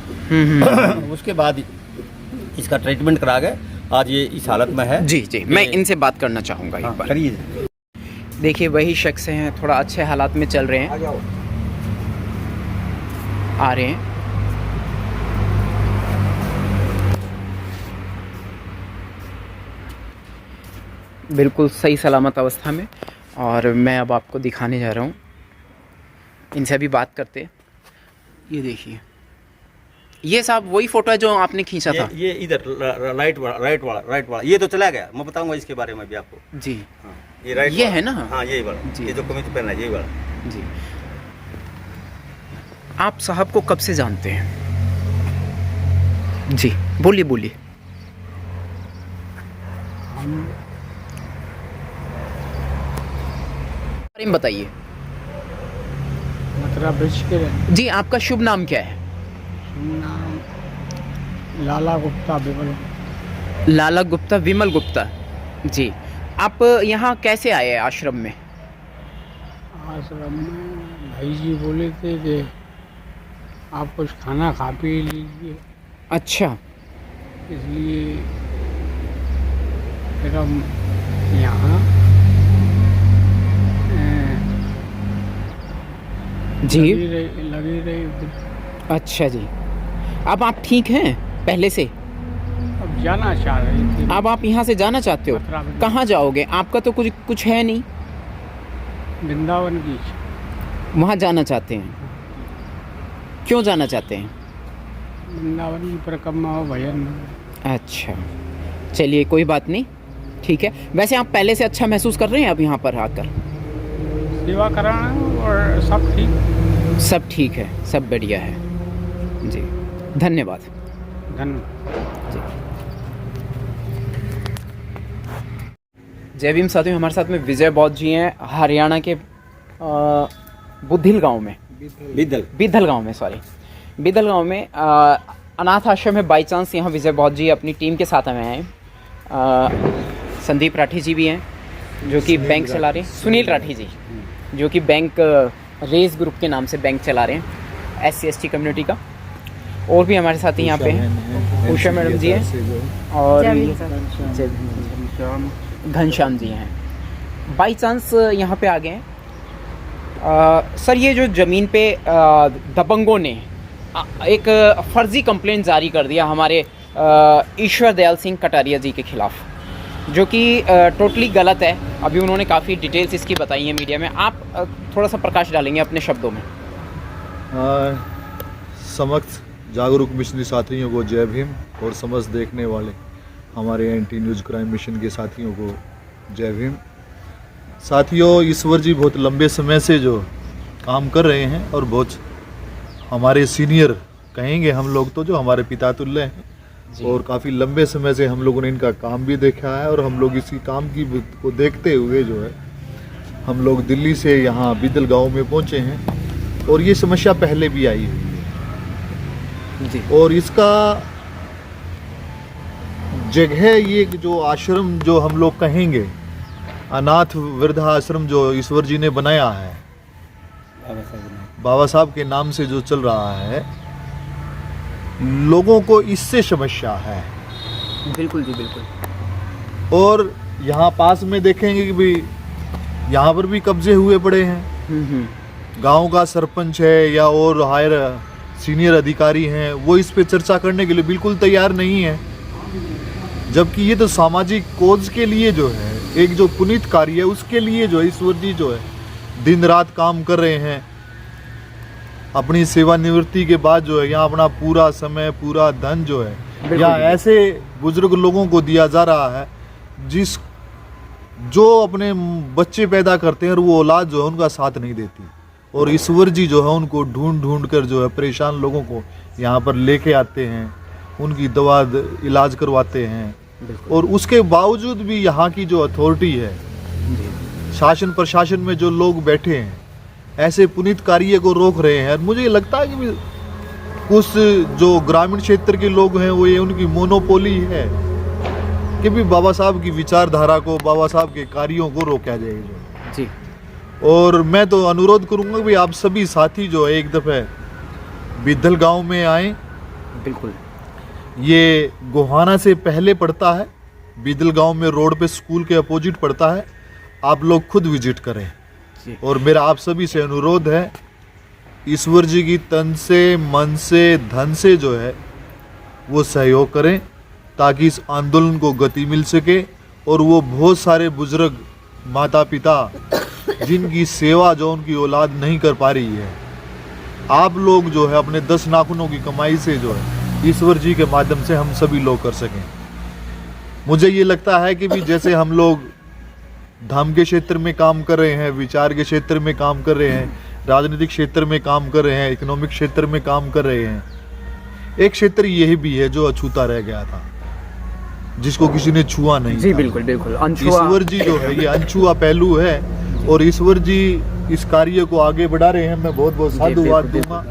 उसके बाद इसका ट्रीटमेंट करा गए, आज ये इस हालत में है। जी जी, मैं इनसे बात करना चाहूँगा एक बार। करिए। देखिए वही शख्स हैं, थोड़ा अच्छे हालात में चल रहे हैं, आ रहे हैं। बिल्कुल सही सलामत अवस्था में, और मैं अब आपको दिखाने जा रहा हूँ। इनसे अभी बात करते हैं। ये देखिए, ये साहब वही फोटो है जो आपने खींचा था। ये इधर राइट वाला ये तो चला गया, मैं बताऊंगा इसके बारे में भी आपको। जी हाँ, ये राइट ये है ना? हाँ, यही वाला, ये जो कमीज पहना है यही वाला। जी। आप साहब को कब से जानते हैं? जी बोलिए बोलिए। बारे में बताइए। मतलब जी, आपका शुभ नाम क्या है? नाम लाला गुप्ता विमल। लाला गुप्ता विमल गुप्ता जी। आप यहाँ कैसे आए आश्रम में? आश्रम में भाई जी बोले थे कि आप कुछ खाना खा पी लीजिए। अच्छा, इसलिए फिर हम यहाँ जी लगी रही। अच्छा जी। अब आप ठीक हैं पहले से? अब जाना चाह रहे थे। अब आप यहाँ से जाना चाहते हो? कहाँ जाओगे? आपका तो कुछ है नहीं। वृंदावन की वहाँ जाना चाहते हैं? क्यों जाना चाहते हैं? वृंदावन की परिक्रमा हो, भजन। अच्छा, चलिए कोई बात नहीं, ठीक है। वैसे आप पहले से अच्छा महसूस कर रहे हैं अब यहाँ पर आकर? सेवा कराना और सब ठीक। सब ठीक है, सब बढ़िया है जी। धन्यवाद। धन्यवाद। जय भीम साथियों, हमारे साथ में विजय बौद्ध जी हैं हरियाणा के बुद्धिल गांव में, बिद्धल गांव में, सॉरी, बिद्धल गांव में अनाथ आश्रम में बाई चांस यहाँ विजय बौद्ध जी अपनी टीम के साथ में आए। संदीप राठी जी भी हैं जो कि बैंक चला रहे हैं, सुनील राठी जी जो कि बैंक रेस ग्रुप के नाम से बैंक चला रहे हैं SC/ST कम्युनिटी का। और भी हमारे साथ यहाँ पे हैं उषा मैडम जी हैं और घनश्याम जी हैं। बाई चांस यहाँ पे आ गए हैं। सर, ये जो ज़मीन पे दबंगों ने एक फर्जी कंप्लेंट जारी कर दिया हमारे ईश्वर दयाल सिंह कटारिया जी के खिलाफ़, जो कि टोटली गलत है। अभी उन्होंने काफ़ी डिटेल्स इसकी बताई है मीडिया में, आप थोड़ा सा प्रकाश डालेंगे अपने शब्दों में? समस्त जागरूक मिशनरी साथियों को जय भीम और समस्त देखने वाले हमारे एंटी न्यूज़ क्राइम मिशन के साथियों को जय भीम। साथियों, ईश्वर जी बहुत लंबे समय से जो काम कर रहे हैं और बहुत हमारे सीनियर कहेंगे हम लोग तो, जो हमारे पिता तुल्य हैं, और काफ़ी लंबे समय से हम लोगों ने इनका काम भी देखा है। और हम लोग इसी काम की को देखते हुए जो है हम लोग दिल्ली से यहाँ बिद्धल गांव में पहुँचे हैं। और ये समस्या पहले भी आई हुई है जी। और इसका जगह ये जो आश्रम जो हम लोग कहेंगे अनाथ वृद्धाश्रम जो ईश्वर जी ने बनाया है बाबा साहब के नाम से जो चल रहा है, लोगों को इससे समस्या है। बिल्कुल जी, बिल्कुल। और यहाँ पास में देखेंगे कि भाई यहाँ पर भी कब्जे हुए पड़े हैं। गांव का सरपंच है या और हायर सीनियर अधिकारी हैं, वो इस पे चर्चा करने के लिए बिल्कुल तैयार नहीं है। जबकि ये तो सामाजिक कोज के लिए जो है, एक जो पुनीत कार्य है उसके लिए जो है ईश्वर जी जो है दिन रात काम कर रहे हैं। अपनी सेवानिवृत्ति के बाद जो है यहाँ अपना पूरा समय पूरा धन जो है यहाँ ऐसे बुजुर्ग लोगों को दिया जा रहा है जो अपने बच्चे पैदा करते हैं और वो औलाद जो है उनका साथ नहीं देती। और ईश्वर जी जो है उनको ढूंढ ढूंढ कर जो है परेशान लोगों को यहाँ पर लेके आते हैं, उनकी दवा इलाज करवाते हैं। और उसके बावजूद भी यहाँ की जो अथॉरिटी है, शासन प्रशासन में जो लोग बैठे हैं, ऐसे पुनीत कार्य को रोक रहे हैं। और मुझे लगता है कि कुछ जो ग्रामीण क्षेत्र के लोग हैं वो ये उनकी मोनोपोली है कि भी बाबा साहब की विचारधारा को, बाबा साहब के कार्यों को रोका जाएगा जी। और मैं तो अनुरोध करूंगा कि आप सभी साथी जो है एक दफ़े बिद्धल गांव में आएँ। बिल्कुल। ये गोहाना से पहले पड़ता है, बिद्धल गांव में रोड पे स्कूल के अपोजिट पड़ता है। आप लोग खुद विजिट करें। और मेरा आप सभी से अनुरोध है, ईश्वर जी की तन से, मन से, धन से जो है वो सहयोग करें ताकि इस आंदोलन को गति मिल सके। और वो बहुत सारे बुजुर्ग माता पिता जिनकी सेवा जो उनकी औलाद नहीं कर पा रही है, आप लोग जो है अपने 10 नाखूनों की कमाई से जो है ईश्वर जी के माध्यम से हम सभी लोग कर सकें। मुझे ये लगता है कि भी जैसे हम लोग धर्म के क्षेत्र में काम कर रहे हैं, विचार के क्षेत्र में काम कर रहे हैं, राजनीतिक क्षेत्र में काम कर रहे हैं, इकोनॉमिक क्षेत्र में काम कर रहे हैं, एक क्षेत्र यही भी है जो अछूता रह गया था, जिसको किसी ने छुआ नहीं जी। था। बिल्कुल बिल्कुल। ईश्वर जी जो है ये अनछुआ पहलू है और ईश्वर जी इस कार्य को आगे बढ़ा रहे हैं। मैं बहुत बहुत साधुवाद दूंगा।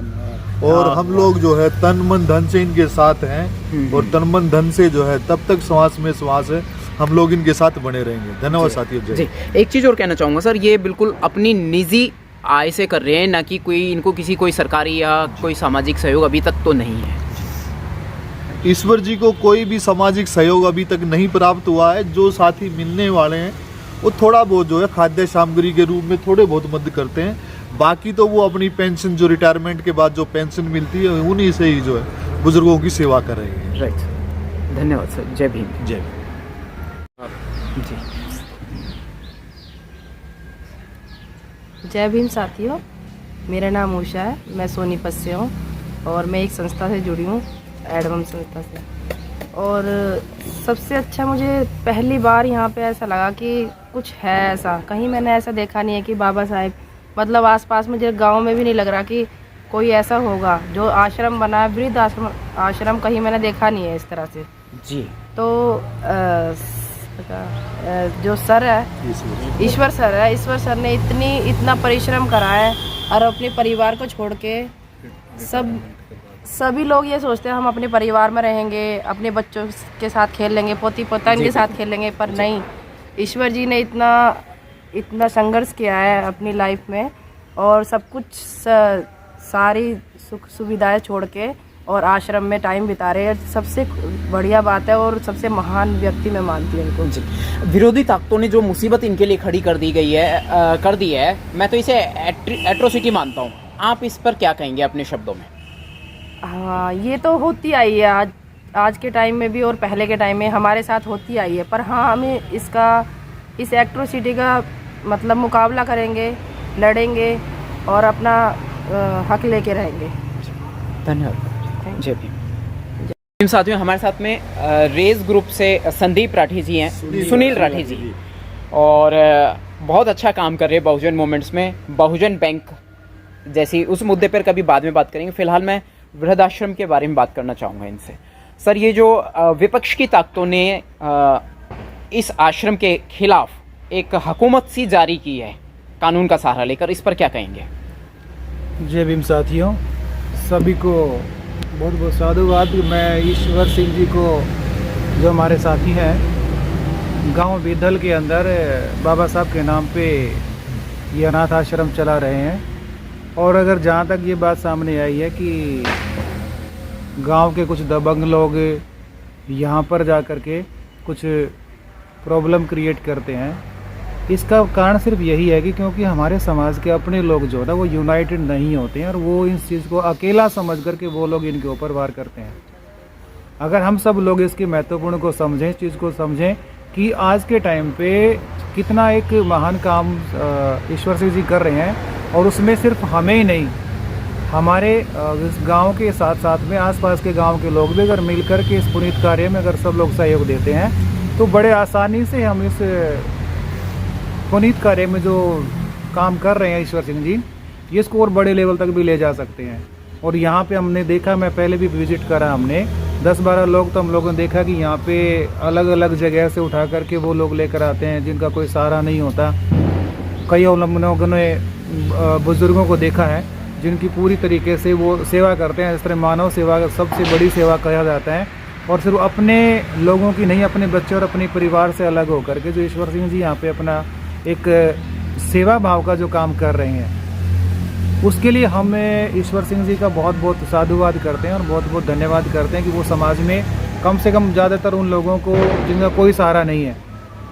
और हम लोग जो है तन मन धन से इनके साथ हैं और तन मन धन से जो है तब तक श्वास में श्वास है, हम लोग इनके साथ बने रहेंगे। धन्यवाद साथियों। जी, एक चीज़ और कहना चाहूँगा सर, ये बिल्कुल अपनी निजी आय से कर रहे हैं, ना कि कोई इनको कोई सरकारी या कोई सामाजिक सहयोग अभी तक तो नहीं है। ईश्वर जी को कोई भी सामाजिक सहयोग अभी तक नहीं प्राप्त हुआ है। जो साथी मिलने वाले हैं वो थोड़ा बहुत जो है खाद्य सामग्री के रूप में थोड़े बहुत मदद करते हैं, बाकी तो वो अपनी पेंशन जो रिटायरमेंट के बाद जो पेंशन मिलती है उन्हीं से ही जो है बुजुर्गों की सेवा कर रहे हैं। राइट, धन्यवाद सर। जय भीम। जय भीम। जी। जय भीम साथियों, मेरा नाम उषा है, मैं सोनीपत से हूँ और मैं एक संस्था से जुड़ी हूँ, एडवम संस्था से। और सबसे अच्छा मुझे पहली बार यहाँ पे ऐसा लगा कि कुछ है ऐसा, कहीं मैंने ऐसा देखा नहीं है कि बाबा साहेब, मतलब आसपास मुझे गांव में भी नहीं लग रहा कि कोई ऐसा होगा जो आश्रम बना, वृद्ध आश्रम कहीं मैंने देखा नहीं है इस तरह से जी। तो संस्था का जो सर है ईश्वर सर ने इतना परिश्रम करा है और अपने परिवार को छोड़ के सभी लोग ये सोचते हैं हम अपने परिवार में रहेंगे, अपने बच्चों के साथ खेल लेंगे, पोती पोतान के साथ खेल लेंगे, पर नहीं, ईश्वर जी ने इतना संघर्ष किया है अपनी लाइफ में और सब कुछ सारी सुख सुविधाएं छोड़ के और आश्रम में टाइम बिता रहे हैं। सबसे बढ़िया बात है और सबसे महान व्यक्ति मैं मानती हूँ इनको। विरोधी ताकतों ने जो मुसीबत इनके लिए खड़ी कर दी है, मैं तो इसे एट्रोसिटी मानता हूँ। आप इस पर क्या कहेंगे अपने शब्दों में? हाँ, ये तो होती आई है आज के टाइम में भी और पहले के टाइम में हमारे साथ होती आई है, पर हाँ हमें इस एट्रोसिटी का मतलब मुकाबला करेंगे, लड़ेंगे और अपना हक लेके रहेंगे। धन्यवाद। जय भीम। साथियों, हमारे साथ में रेस ग्रुप से संदीप राठी जी हैं, सुनील राठी जी, और बहुत अच्छा काम कर रहे हैं बहुजन मूवमेंट्स में। बहुजन बैंक जैसी उस मुद्दे पर कभी बाद में बात करेंगे। फिलहाल मैं वृद्धाश्रम के बारे में बात करना चाहूँगा इनसे। सर, ये जो विपक्ष की ताकतों ने इस आश्रम के खिलाफ एक हुकूमत सी जारी की है कानून का सहारा लेकर, इस पर क्या कहेंगे? जय भीम साथियों, सभी को बहुत बहुत साधुवाद। मैं ईश्वर सिंह जी को, जो हमारे साथी हैं, गांव बिदल के अंदर बाबा साहब के नाम पे ये अनाथ आश्रम चला रहे हैं। और अगर जहाँ तक ये बात सामने आई है कि गांव के कुछ दबंग लोग यहाँ पर जा कर के कुछ प्रॉब्लम क्रिएट करते हैं, इसका कारण सिर्फ यही है कि क्योंकि हमारे समाज के अपने लोग जो है वो यूनाइटेड नहीं होते हैं और वो इस चीज़ को अकेला समझ करके वो लोग इनके ऊपर वार करते हैं। अगर हम सब लोग इसकी महत्वपूर्ण को समझें, इस चीज़ को समझें कि आज के टाइम पे कितना एक महान काम ईश्वर सिंह जी कर रहे हैं, और उसमें सिर्फ हमें ही नहीं, हमारे इस गाँव के साथ साथ में आसपास के गाँव के लोग भी अगर मिल कर के इस पुनीत कार्य में अगर सब लोग सहयोग देते हैं तो बड़े आसानी से हम इस पुनीत कार्य में जो काम कर रहे हैं ईश्वर सिंह जी, ये इसको और बड़े लेवल तक भी ले जा सकते हैं। और यहाँ पे हमने देखा, मैं पहले भी विजिट करा, हमने 10-12 लोग तो हम लोगों ने देखा कि यहाँ पे अलग अलग जगह से उठा करके वो लोग लेकर आते हैं जिनका कोई सहारा नहीं होता। कई लोगों ने बुजुर्गों को देखा है जिनकी पूरी तरीके से वो सेवा करते हैं। इस तरह मानव सेवा सबसे बड़ी सेवा कहा जाता है, और सिर्फ अपने लोगों की नहीं, अपने बच्चे और अपने परिवार से अलग होकर के जो ईश्वर सिंह जी यहाँ पे अपना एक सेवा भाव का जो काम कर रहे हैं, उसके लिए हम ईश्वर सिंह जी का बहुत बहुत साधुवाद करते हैं और बहुत बहुत धन्यवाद करते हैं कि वो समाज में कम से कम ज़्यादातर उन लोगों को जिनका कोई सहारा नहीं है,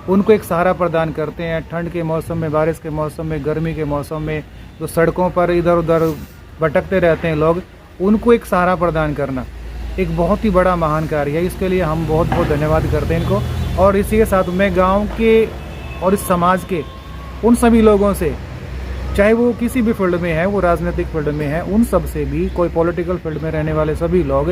उनको एक सहारा प्रदान करते हैं। ठंड के मौसम में, बारिश के मौसम में, गर्मी के मौसम में जो सड़कों पर इधर उधर भटकते रहते हैं लोग, उनको एक सहारा प्रदान करना एक बहुत ही बड़ा महान कार्य है। इसके लिए हम बहुत बहुत धन्यवाद करते हैं इनको। और इसी के साथ मैं गाँव के और इस समाज के उन सभी लोगों से, चाहे वो किसी भी फील्ड में है, वो राजनीतिक फील्ड में है, उन सब से भी, कोई पॉलिटिकल फील्ड में रहने वाले सभी लोग,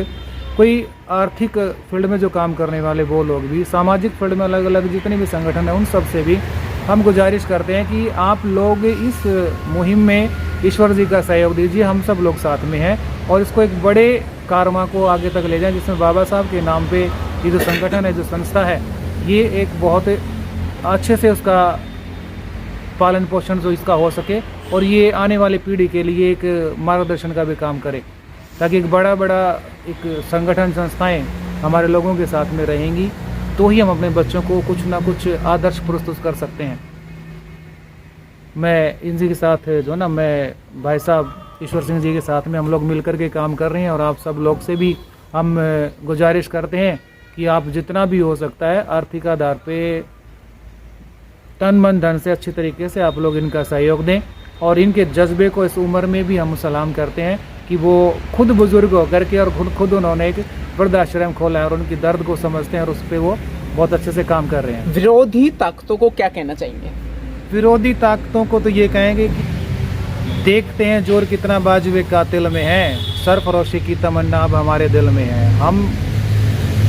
कोई आर्थिक फील्ड में जो काम करने वाले वो लोग भी, सामाजिक फील्ड में अलग अलग जितने भी संगठन हैं, उन सब से भी हम गुजारिश करते हैं कि आप लोग इस मुहिम में ईश्वर जी का सहयोग दीजिए। हम सब लोग साथ में हैं और इसको एक बड़े कारवा को आगे तक ले जाएं, जिसमें बाबा साहब के नाम पे ये जो संगठन है, जो संस्था है, ये एक बहुत अच्छे से उसका पालन पोषण जो इसका हो सके और ये आने वाली पीढ़ी के लिए एक मार्गदर्शन का भी काम करे, ताकि एक बड़ा एक संगठन, संस्थाएं हमारे लोगों के साथ में रहेंगी, तो ही हम अपने बच्चों को कुछ ना कुछ आदर्श प्रस्तुत कर सकते हैं। मैं इनके साथ जो ना, मैं भाई साहब ईश्वर सिंह जी के साथ में हम लोग मिलकर के काम कर रहे हैं और आप सब लोग से भी हम गुजारिश करते हैं कि आप जितना भी हो सकता है आर्थिक आधार पे तन मन धन से अच्छी तरीके से आप लोग इनका सहयोग दें। और इनके जज्बे को इस उम्र में भी हम सलाम करते हैं कि वो खुद बुजुर्ग होकर के और खुद उन्होंने एक वृद्धाश्रम खोला है और उनकी दर्द को समझते हैं और उस पर वो बहुत अच्छे से काम कर रहे हैं। विरोधी ताकतों को क्या कहना चाहेंगे? विरोधी ताकतों को तो ये कहेंगे कि देखते हैं जोर कितना बाजुए कातिल में है, सरफरोशी की तमन्ना अब हमारे दिल में है। हम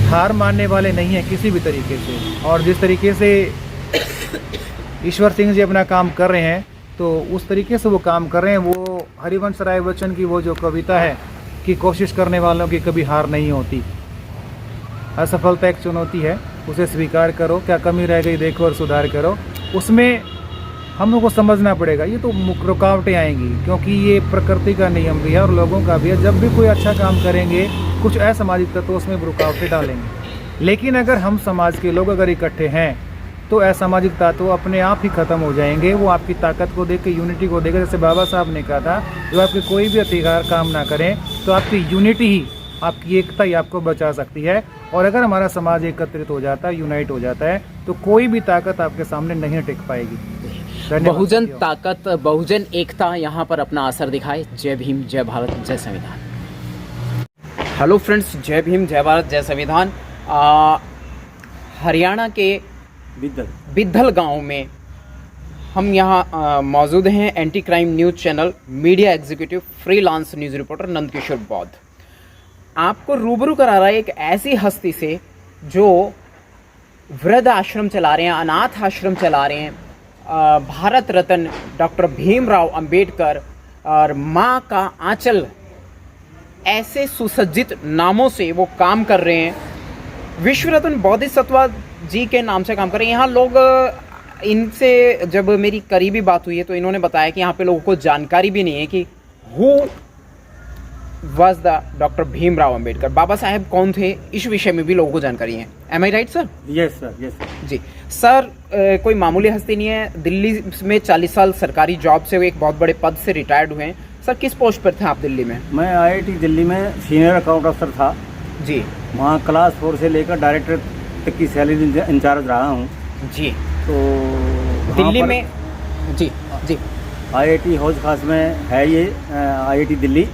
हार मानने वाले नहीं हैं किसी भी तरीके से, और जिस तरीके से ईश्वर सिंह जी अपना काम कर रहे हैं तो उस तरीके से वो काम कर रहे हैं। वो हरिवंश राय बच्चन की वो जो कविता है कि कोशिश करने वालों की कभी हार नहीं होती, असफलता एक चुनौती है, उसे स्वीकार करो, क्या कमी रह गई देखो और सुधार करो। उसमें हम लोग को समझना पड़ेगा, ये तो रुकावटें आएंगी, क्योंकि ये प्रकृति का नियम भी है और लोगों का भी है। जब भी कोई अच्छा काम करेंगे, कुछ असामाजिक तत्व उसमें रुकावटें डालेंगे। लेकिन अगर हम समाज के लोग अगर इकट्ठे हैं तो असामाजिक तत्व अपने आप ही ख़त्म हो जाएंगे। वो आपकी ताकत को देख के, यूनिटी को देख, जैसे बाबा साहब ने कहा था, जो आपके कोई भी अधिकार काम ना करें तो आपकी यूनिटी ही, आपकी एकता ही आपको बचा सकती है। और अगर हमारा समाज एकत्रित हो जाता है, यूनाइट हो जाता है, तो कोई भी ताकत आपके सामने नहीं टिक पाएगी। बहुजन ताकत, बहुजन एकता यहाँ पर अपना असर दिखाए। जय भीम, जय भारत, जय संविधान। हेलो फ्रेंड्स, जय भीम, जय भारत, जय संविधान। हरियाणा के बिद्धल गांव में हम यहाँ मौजूद हैं। Anti crime news channel media executive freelance news reporter Nandkishore Bauddh आपको रूबरू करा रहा है एक ऐसी हस्ती से जो वृद्ध आश्रम चला रहे हैं, अनाथ आश्रम चला रहे हैं। भारत रत्न डॉक्टर भीमराव अंबेडकर और माँ का आंचल, ऐसे सुसज्जित नामों से वो काम कर रहे हैं। विश्व रत्न बोधिसत्व जी के नाम से काम कर रहे हैं। यहाँ लोग, इनसे जब मेरी करीबी बात हुई है तो इन्होंने बताया कि यहाँ पे लोगों को जानकारी भी नहीं है कि who was the doctor Bhimrao Ambedkar, Baba Saheb कौन थे, इस विषय में भी लोगों को जानकारी है। Am I right sir? Yes sir, yes sir. जी सर, कोई मामूली हस्ती नहीं है। दिल्ली में 40 साल सरकारी जॉब से एक बहुत बड़े पद से रिटायर्ड हुए हैं। सर, किस पोस्ट पर थे आप दिल्ली में? मैं IIT दिल्ली में सीनियर अकाउंट अफसर था जी। वहाँ क्लास 4 से लेकर डायरेक्टर तक की सैलरी इंचार्ज रहा हूँ जी। तो दिल्ली में जी जी IIT हौज खास में है ये IIT दिल्ली।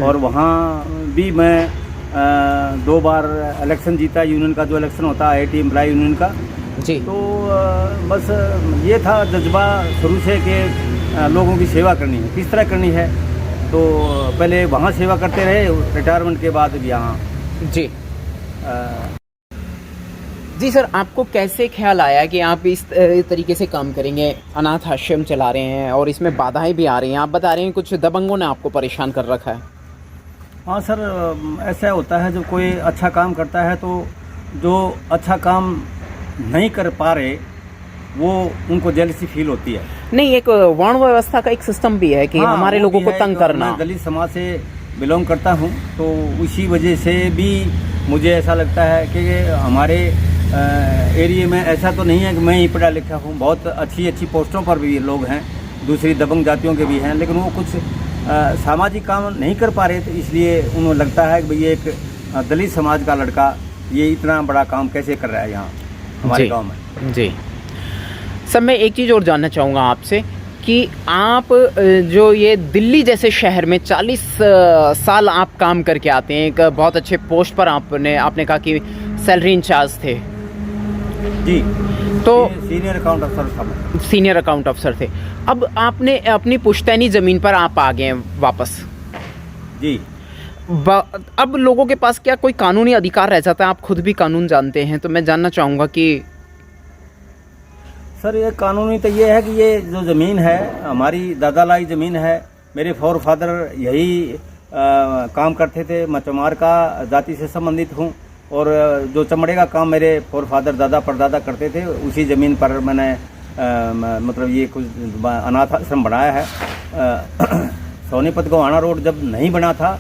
और वहाँ भी मैं 2 बार इलेक्शन जीता, यूनियन का जो इलेक्शन होता है IIT एम्प्लॉय यूनियन का। जी। तो बस ये था जज्बा शुरू से कि लोगों की सेवा करनी है। किस तरह करनी है, तो पहले वहाँ सेवा करते रहे, रिटायरमेंट के बाद भी यहाँ। जी जी सर, आपको कैसे ख्याल आया कि आप इस तरीके से काम करेंगे? अनाथ आश्रम चला रहे हैं और इसमें बाधाएं भी आ रही हैं। आप बता रहे हैं कुछ दबंगों ने आपको परेशान कर रखा है। हाँ सर, ऐसा होता है जब कोई अच्छा काम करता है तो जो अच्छा काम नहीं कर पा रहे वो उनको जेलसी फील होती है। नहीं, एक वर्ण व्यवस्था का एक सिस्टम भी है कि हाँ, हमारे लोगों को तंग करना। मैं दलित समाज से बिलोंग करता हूँ तो उसी वजह से भी मुझे ऐसा लगता है कि हमारे एरिया में ऐसा तो नहीं है कि मैं ही पढ़ा लिखा हूँ। बहुत अच्छी पोस्टों पर भी लोग हैं, दूसरी दबंग जातियों के भी हैं, लेकिन वो कुछ सामाजिक काम नहीं कर पा रहे थे। इसलिए उन्हें लगता है कि भाई एक दलित समाज का लड़का ये इतना बड़ा काम कैसे कर रहा है यहाँ हमारे गांव में। जी सर, मैं एक चीज़ और जानना चाहूँगा आपसे कि आप जो ये दिल्ली जैसे शहर में 40 साल आप काम करके आते हैं, एक बहुत अच्छे पोस्ट पर आपने कहा कि सैलरी इंचार्ज थे। जी, तो सीनियर अकाउंट अफसर था। सीनियर अकाउंट अफसर थे। अब आपने अपनी पुश्तैनी ज़मीन पर आप आ गए हैं वापस। जी। अब लोगों के पास क्या कोई कानूनी अधिकार रह जाता है? आप खुद भी कानून जानते हैं, तो मैं जानना चाहूँगा कि सर ये कानूनी तो ये है कि ये जो ज़मीन है हमारी दादा लाई ज़मीन है। मेरे फोर फादर यही काम करते थे। मैं चमार का जाति से संबंधित हूँ और जो चमड़े का काम मेरे फोर फादर दादा परदादा करते थे, उसी ज़मीन पर मैंने मतलब ये कुछ अनाथ आश्रम बनाया है। सोनीपत गोहाना रोड जब नहीं बना था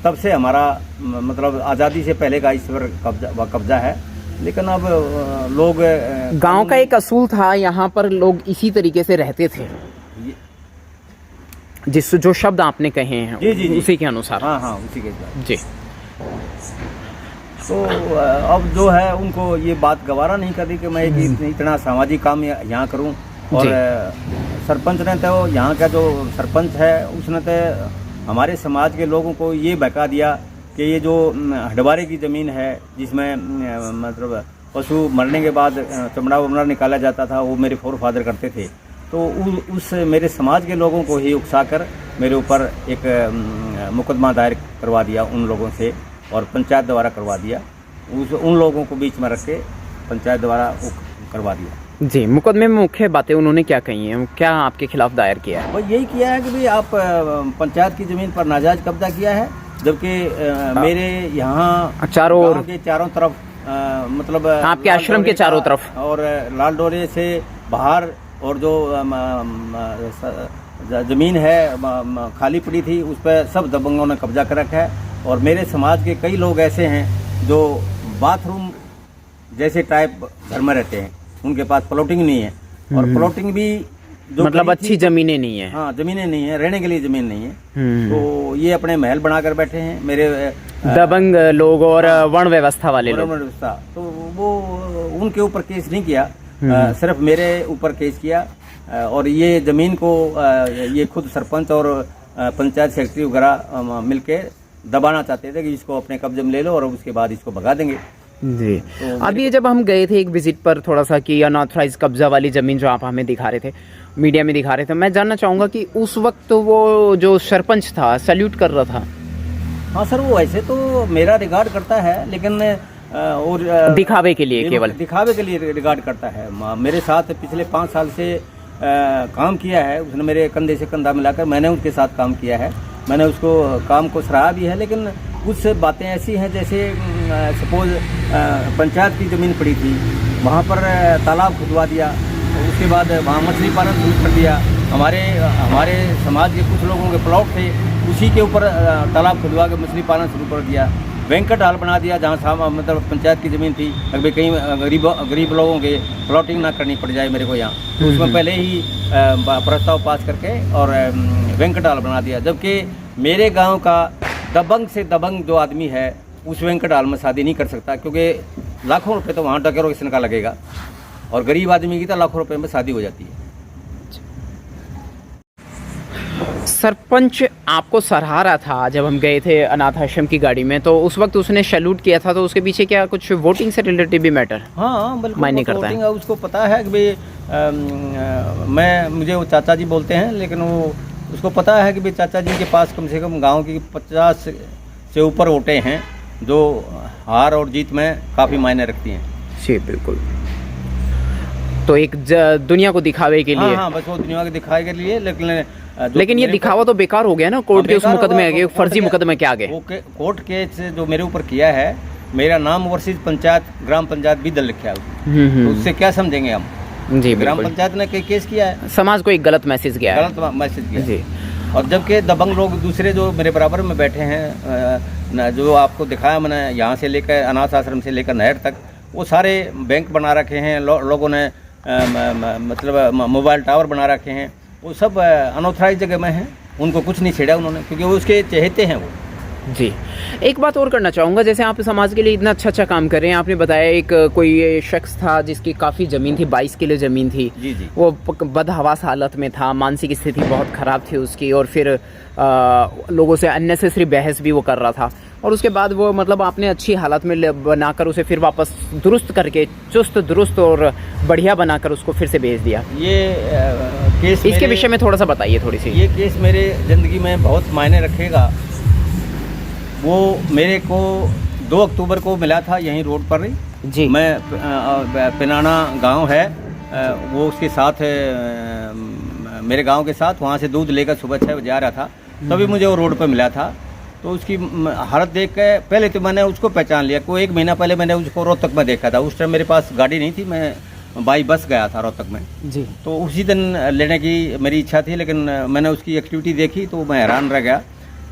तब से हमारा मतलब आज़ादी से पहले का इस पर कब्जा है। लेकिन अब लोग गांव का एक असूल था, यहाँ पर लोग इसी तरीके से रहते थे, जिस जो शब्द आपने कहे हैं जी, उसी के अनुसार। हाँ उसी के अनुसार जी। तो अब जो है उनको ये बात गवारा नहीं कर रही कि मैं इतना सामाजिक काम यहाँ करूँ। और सरपंच ने तो यहाँ का जो सरपंच है उसने तो हमारे समाज के लोगों को ये बहका दिया कि ये जो हडवारे की ज़मीन है जिसमें मतलब पशु मरने के बाद चमड़ा वमड़ा निकाला जाता था, वो मेरे फोर फादर करते थे। तो उस मेरे समाज के लोगों को ही उकसाकर मेरे ऊपर एक मुकदमा दायर करवा दिया उन लोगों से, और पंचायत द्वारा करवा दिया। उन लोगों को बीच में रख के पंचायत द्वारा करवा दिया। जी, मुकदमे में मुख्य बातें उन्होंने क्या कही हैं? क्या आपके खिलाफ दायर किया है? वो यही किया है कि भाई आप पंचायत की ज़मीन पर नाजायज कब्जा किया है, जबकि मेरे यहाँ चारों तरफ मतलब आपके लाल आश्रम के डोरे चारों का तरफ। और लाल डोरे से बाहर और जो ज़मीन है खाली पड़ी थी उस पर सब दबंगों ने कब्जा कर रखा है। और मेरे समाज के कई लोग ऐसे हैं जो बाथरूम जैसे टाइप घर में रहते हैं, उनके पास प्लॉटिंग नहीं है। और प्लॉटिंग भी जो मतलब करी थी अच्छी जमीनें नहीं है। हाँ, जमीनें नहीं है, रहने के लिए ज़मीन नहीं है। हम्म। तो ये अपने महल बनाकर बैठे हैं मेरे दबंग लोग और वर्ण व्यवस्था वाले लोग। व्यवस्था। तो वो उनके ऊपर केस नहीं किया, सिर्फ मेरे ऊपर केस किया। और ये ज़मीन को ये खुद सरपंच और पंचायत सेक्रेटरी वगैरह मिलके दबाना चाहते थे कि इसको अपने कब्जे में ले लो और उसके बाद इसको भगा देंगे। जी। अभी जब हम गए थे एक विजिट पर थोड़ा सा कि अनऑथराइज कब्जा वाली ज़मीन जो आप हमें दिखा रहे थे, मीडिया में दिखा रहे थे, मैं जानना चाहूँगा कि उस वक्त तो वो जो सरपंच था सैल्यूट कर रहा था। हाँ सर, वो ऐसे तो मेरा रिगार्ड करता है, लेकिन और दिखावे के लिए, केवल दिखावे के लिए रिगार्ड करता है। मेरे साथ पिछले 5 साल से काम किया है उसने, मेरे कंधे से कंधा मिलाकर मैंने उसके साथ काम किया है। मैंने उसको काम को सराहा भी है, लेकिन कुछ बातें ऐसी हैं जैसे सपोज पंचायत की ज़मीन पड़ी थी, वहाँ पर तालाब खुदवा दिया, उसके बाद वहाँ मछली पालन शुरू कर दिया। हमारे समाज के कुछ लोगों के प्लॉट थे, उसी के ऊपर तालाब खुदवा के मछली पालन शुरू कर दिया। वेंकट हाल बना दिया जहाँ मतलब पंचायत की ज़मीन थी, अगर कहीं गरीब लोगों के प्लॉटिंग ना करनी पड़ जाए मेरे को यहाँ, तो उसमें पहले ही प्रस्ताव पास करके और वेंकट हाल बना दिया। जबकि मेरे गांव का दबंग से दबंग जो आदमी है उस वेंकट हाल में शादी नहीं कर सकता, क्योंकि लाखों रुपए तो वहाँ डेकोरेशन का लगेगा और गरीब आदमी की तो लाखों रुपए में शादी हो जाती है। सरपंच आपको सराहा रहा था जब हम गए थे अनाथ आश्रम की गाड़ी में, तो उस वक्त उसने सैल्यूट किया था, तो उसके पीछे क्या कुछ वोटिंग से रिलेटेड भी मैटर हाँ बिल्कुल मायने करता है? उसको पता है कि भाई मुझे वो चाचा जी बोलते हैं, लेकिन वो उसको पता है कि भाई चाचा जी के पास कम से कम गांव की 50 से ऊपर वोटें हैं, जो हार और जीत में काफ़ी मायने रखती हैं। जी बिल्कुल। तो एक दुनिया को दिखावे के लिए। हाँ, बस वो दुनिया के दिखावे के लिए, लेकिन ये दिखावा तो बेकार हो गया ना, कोर्ट के उस मुकदमे आगे, फर्जी मुकदमे के आगे। वो कोर्ट केस जो मेरे ऊपर किया है, मेरा नाम वर्सेस पंचायत ग्राम पंचायत बिदल लिखा है, तो उससे क्या समझेंगे हम? जी ग्राम बिल्कुल। पंचायत ने केस किया है, समाज को एक गलत मैसेज गया है। गलत मैसेज किया जी। और जबकि दबंग लोग दूसरे जो मेरे बराबर में बैठे हैं, जो आपको दिखाया मैंने, यहाँ से लेकर अनाथ आश्रम से लेकर नहर तक, वो सारे बैंक बना रखे हैं, लोगों ने मतलब मोबाइल टावर बना रखे हैं, वो सब अनऑथराइज जगह में हैं, उनको कुछ नहीं छेड़ा उन्होंने, क्योंकि वो उसके चहेते हैं वो। जी। एक बात और करना चाहूँगा, जैसे आप समाज के लिए इतना अच्छा काम कर रहे हैं, आपने बताया एक कोई शख्स था जिसकी काफ़ी ज़मीन थी, 22 किलो ज़मीन थी। जी जी। वो बदहवास हालत में था, मानसिक स्थिति बहुत ख़राब थी उसकी, और फिर लोगों से अननेसेसरी बहस भी वो कर रहा था, और उसके बाद वो मतलब आपने अच्छी हालत में बनाकर उसे फिर वापस दुरुस्त करके, चुस्त दुरुस्त और बढ़िया बनाकर उसको फिर से भेज दिया। ये केस इसके विषय में थोड़ा सा बताइए थोड़ी सी। ये केस मेरे ज़िंदगी में बहुत मायने रखेगा। वो मेरे को 2 अक्टूबर को मिला था यहीं रोड पर ही। जी। मैं पिनाना गांव है, वो उसके साथ मेरे गांव के साथ वहाँ से दूध लेकर सुबह 6 बजे आ रहा था, तभी मुझे वो रोड पर मिला था। तो उसकी हालत देख के पहले तो मैंने उसको पहचान लिया। कोई 1 महीना पहले मैंने उसको रोहतक में देखा था, उस टाइम मेरे पास गाड़ी नहीं थी, मैं बाई बस गया था रोहतक में। जी। तो उसी दिन लेने की मेरी इच्छा थी, लेकिन मैंने उसकी एक्टिविटी देखी तो मैं हैरान रह गया।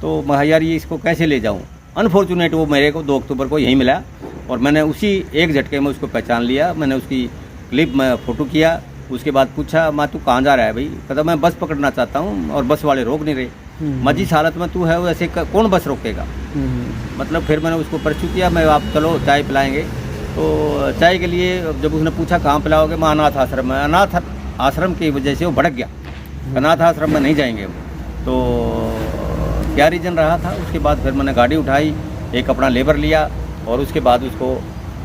तो मैं यार ये इसको कैसे ले जाऊं। अनफॉर्चुनेट वो मेरे को 2 अक्टूबर को यहीं मिला, और मैंने उसी एक झटके में उसको पहचान लिया। मैंने उसकी क्लिप में फ़ोटो किया, उसके बाद पूछा, माँ तू कहाँ जा रहा है भाई? कहता मैं बस पकड़ना चाहता हूँ और बस वाले रोक नहीं रहे। मैं जिस हालत में तू है वैसे कौन बस रोकेगा? मतलब फिर मैंने उसको परसू किया, मैं आप चलो चाय पिलाएंगे। तो चाय के लिए जब उसने पूछा कहाँ पिलाओगे, मैं अनाथ आश्रम में। अनाथ आश्रम की वजह से वो भड़क गया, अनाथ आश्रम में नहीं जाएंगे। तो क्या रीज़न रहा था, उसके बाद फिर मैंने गाड़ी उठाई, एक अपना लेबर लिया, और उसके बाद उसको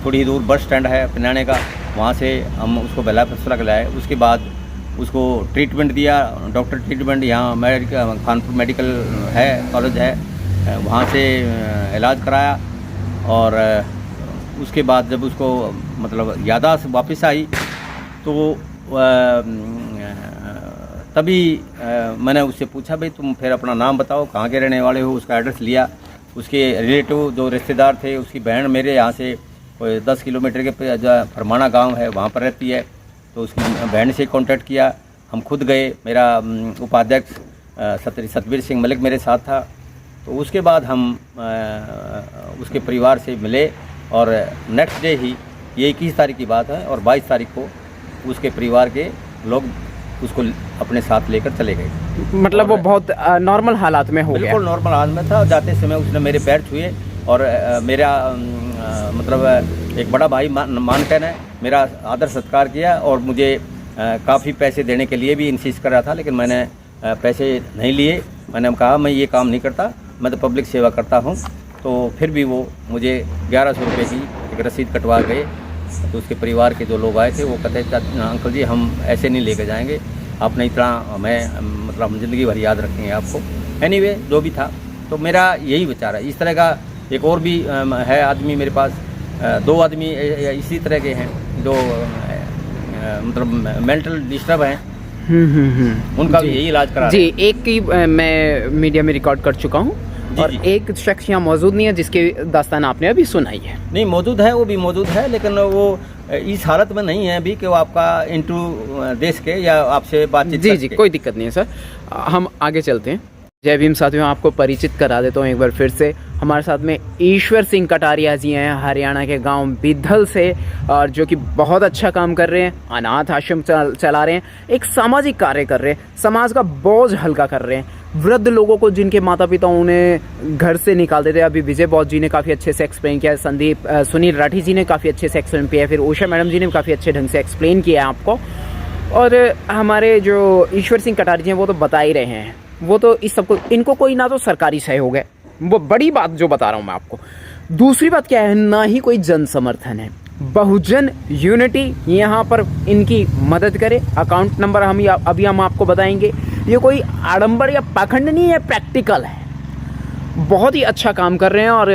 थोड़ी दूर बस स्टैंड है पिनाने का, वहाँ से हम उसको बेला फैसला लाए। उसके बाद उसको ट्रीटमेंट दिया, डॉक्टर ट्रीटमेंट, यहाँ खानपुर मेडिकल है, कॉलेज है, वहाँ से इलाज कराया। और उसके बाद जब उसको मतलब याददाश्त वापस आई, तो तभी मैंने उससे पूछा, भाई तुम फिर अपना नाम बताओ, कहाँ के रहने वाले हो? उसका एड्रेस लिया। उसके रिलेटिव जो रिश्तेदार थे, उसकी बहन मेरे यहाँ से कोई 10 किलोमीटर के जो फरमाना गांव है वहाँ पर रहती है। तो उसकी बहन से कांटेक्ट किया, हम खुद गए, मेरा उपाध्यक्ष सतबीर सिंह मलिक मेरे साथ था। तो उसके बाद हम उसके परिवार से मिले और नेक्स्ट डे ही, ये 21 तारीख की बात है, और 22 तारीख को उसके परिवार के लोग उसको अपने साथ लेकर चले गए। मतलब वो बहुत नॉर्मल हालात में हो गया? बिल्कुल नॉर्मल हाल में था। जाते समय उसने मेरे पैर छुए और मेरा मतलब एक बड़ा भाई मानकर ने मेरा आदर सत्कार किया और मुझे काफ़ी पैसे देने के लिए भी इंसिस्ट कर रहा था, लेकिन मैंने पैसे नहीं लिए। मैंने कहा मैं ये काम नहीं करता, मैं तो पब्लिक सेवा करता हूँ। तो फिर भी वो मुझे 1100 रुपये की एक रसीद कटवा गए। तो उसके परिवार के जो लोग आए थे वो कहते अंकल जी हम ऐसे नहीं लेके जाएंगे, आपने इतना हमें मतलब हम ज़िंदगी भर याद रखेंगे आपको। एनीवे जो भी था, तो मेरा यही विचार है। इस तरह का एक और भी है आदमी मेरे पास, 2 आदमी इसी तरह के हैं जो मतलब मेंटल डिस्टर्ब हैं। उनका भी यही इलाज करा जी। एक की मैं मीडिया में रिकॉर्ड कर चुका हूँ और जी। एक शख्स यहाँ मौजूद नहीं है जिसकी दास्तान आपने अभी सुनाई है। नहीं, मौजूद है, वो भी मौजूद है, लेकिन वो इस हालत में नहीं है अभी कि वो आपका इंटरव्यू दे सके या आपसे बातचीत जी कर जी, सके। कोई दिक्कत नहीं है सर। हम आगे चलते हैं। जय भीम साथियों, आपको परिचित करा देता हूँ एक बार फिर से। हमारे साथ में ईश्वर सिंह कटारिया जी हैं, हरियाणा के गांव बिद्धल से, और जो कि बहुत अच्छा काम कर रहे हैं, अनाथ आश्रम चला रहे हैं, एक सामाजिक कार्य कर रहे हैं, समाज का बोझ हल्का कर रहे हैं। वृद्ध लोगों को जिनके माता पिता उन्हें घर से निकाल देते हैं, अभी विजय बौद्ध जी ने काफ़ी अच्छे से एक्सप्लेन किया, सुनील राठी जी ने काफ़ी अच्छे से एक्सप्लेन किया, फिर उषा मैडम जी ने काफ़ी अच्छे ढंग से एक्सप्लेन किया है आपको, और हमारे जो ईश्वर सिंह कटारिया जी हैं वो तो बता ही रहे हैं। वो तो इस सबको, इनको कोई ना तो सरकारी सहयोग है, वो बड़ी बात जो बता रहा हूँ मैं आपको। दूसरी बात क्या है, ना ही कोई जन समर्थन है। बहुजन यूनिटी यहाँ पर इनकी मदद करे। अकाउंट नंबर अभी हम आपको बताएंगे। ये कोई आडंबर या पाखंड नहीं है, प्रैक्टिकल है। बहुत ही अच्छा काम कर रहे हैं। और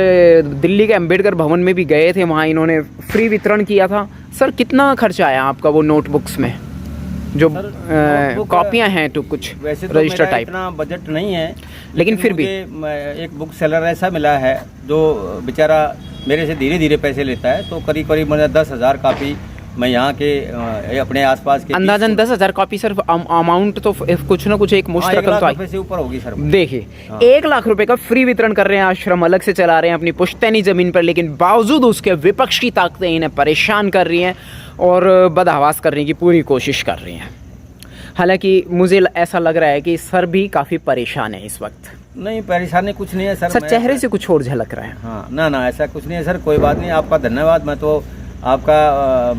दिल्ली के अंबेडकर भवन में भी गए थे, वहाँ इन्होंने फ्री वितरण किया था। सर कितना खर्चा आया आपका वो नोटबुक्स में, जो कॉपियाँ हैं तो कुछ वैसे तो रजिस्टर मेरा टाइप? इतना बजट नहीं है, लेकिन फिर भी मुझे एक बुक सेलर ऐसा मिला है जो बेचारा मेरे से धीरे धीरे पैसे लेता है। तो करीब करीब मुझे 10,000 कापी मैं यहाँ के अपने आसपास के अंदाजन 10,000 कॉपी सर। अमाउंट तो कुछ ना कुछ एक मुश्त रकम तो आई। से ऊपर होगी सर। देखिए 1 लाख रुपए का फ्री वितरण कर रहे हैं, आश्रम अलग से चला रहे हैं अपनी पुश्तैनी जमीन पर, लेकिन बावजूद उसके विपक्ष की ताकतें इन्हें परेशान कर रही हैं और बदहवास करने की पूरी कोशिश कर रही हैं। हालांकि मुझे ऐसा लग रहा है कि सर भी काफ़ी परेशान है इस वक्त। नहीं, परेशानी कुछ नहीं है सर। सर चेहरे से कुछ और झलक रहा है। हाँ, ना ऐसा कुछ नहीं है सर, कोई बात नहीं। आपका धन्यवाद। मैं तो आपका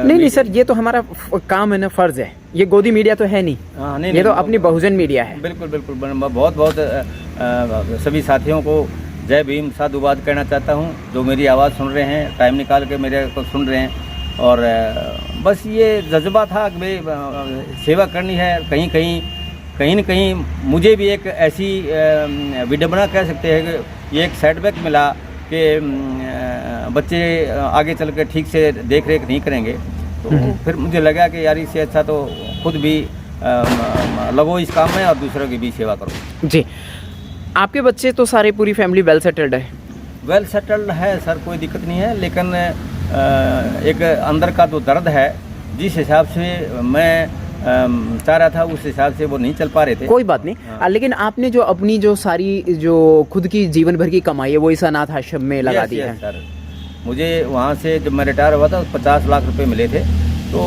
नहीं सर, ये तो हमारा काम है ना, फर्ज है। ये गोदी मीडिया तो है नहीं। हाँ, ये तो अपनी बहुजन मीडिया है। बिल्कुल बिल्कुल। बहुत बहुत सभी साथियों को जय भीम, साधुवाद कहना चाहता हूँ जो मेरी आवाज़ सुन रहे हैं, टाइम निकाल के मेरे को सुन रहे हैं। और बस ये जज्बा था कि भाई सेवा करनी है। कहीं न कहीं मुझे भी एक ऐसी विडंबना कह सकते हैं कि ये एक सेटबैक मिला कि बच्चे आगे चल के ठीक से देख रेख नहीं करेंगे। तो फिर मुझे लगा कि यार इससे अच्छा तो खुद भी लगो इस काम में और दूसरों की भी सेवा करो। जी, आपके बच्चे तो सारे, पूरी फैमिली वेल सेटल्ड है? वेल सेटल्ड है सर, कोई दिक्कत नहीं है। लेकिन एक अंदर का जो दर्द है, जिस हिसाब से मैं चाह रहा था उस हिसाब से वो नहीं चल पा रहे थे। कोई बात नहीं। हाँ। लेकिन आपने जो अपनी जो सारी जो खुद की जीवन भर की कमाई है वो इस अनाथ आश्रम में लगा दी है। सर, मुझे वहाँ से जब मैं रिटायर हुआ था 50 लाख रुपए मिले थे। तो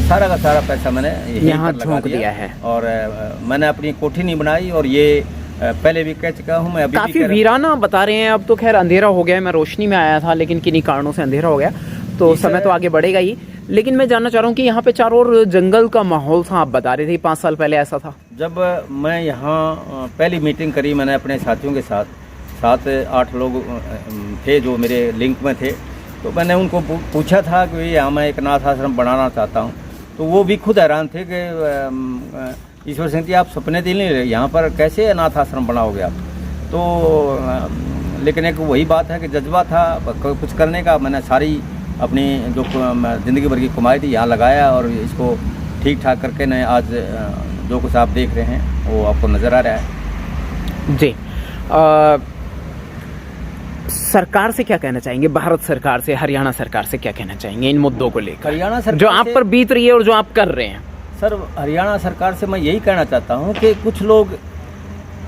सारा का सारा पैसा मैंने यहाँ झोंक दिया है। और मैंने अपनी कोठी नहीं बनाई। और ये पहले भी कह चुका हूँ मैं, अभी काफी वीराना बता रहे हैं। अब तो खैर अंधेरा हो गया है, मैं रोशनी में आया था, लेकिन किन्हीं कारणों से अंधेरा हो गया, तो समय तो आगे बढ़ेगा ही। लेकिन मैं जानना चाह रहा हूँ कि यहाँ पे चारों ओर जंगल का माहौल था, आप बता रहे थे 5 साल पहले ऐसा था? जब मैं यहाँ पहली मीटिंग करी मैंने अपने साथियों के साथ, 7-8 लोग थे जो मेरे लिंक में थे। तो मैंने उनको पूछा था कि यहाँ मैं एक अनाथ आश्रम बनाना चाहता हूँ। तो वो भी खुद हैरान थे कि ईश्वर सिंह जी आप सपने दिल नहीं रहे, यहाँ पर कैसे अनाथ आश्रम बनाओगे आप? तो लेकिन एक वही बात है कि जज्बा था कुछ करने का। मैंने सारी अपनी जो ज़िंदगी भर की कमाई थी यहाँ लगाया और इसको ठीक ठाक करके न आज जो कुछ आप देख रहे हैं वो आपको नज़र आ रहा है। जी। सरकार से क्या कहना चाहेंगे, भारत सरकार से, हरियाणा सरकार से क्या कहना चाहेंगे इन मुद्दों को लेकर, हरियाणा सरकार जो आप से- पर बीत रही है और जो आप कर रहे हैं? सर, हरियाणा सरकार से मैं यही कहना चाहता हूँ कि कुछ लोग,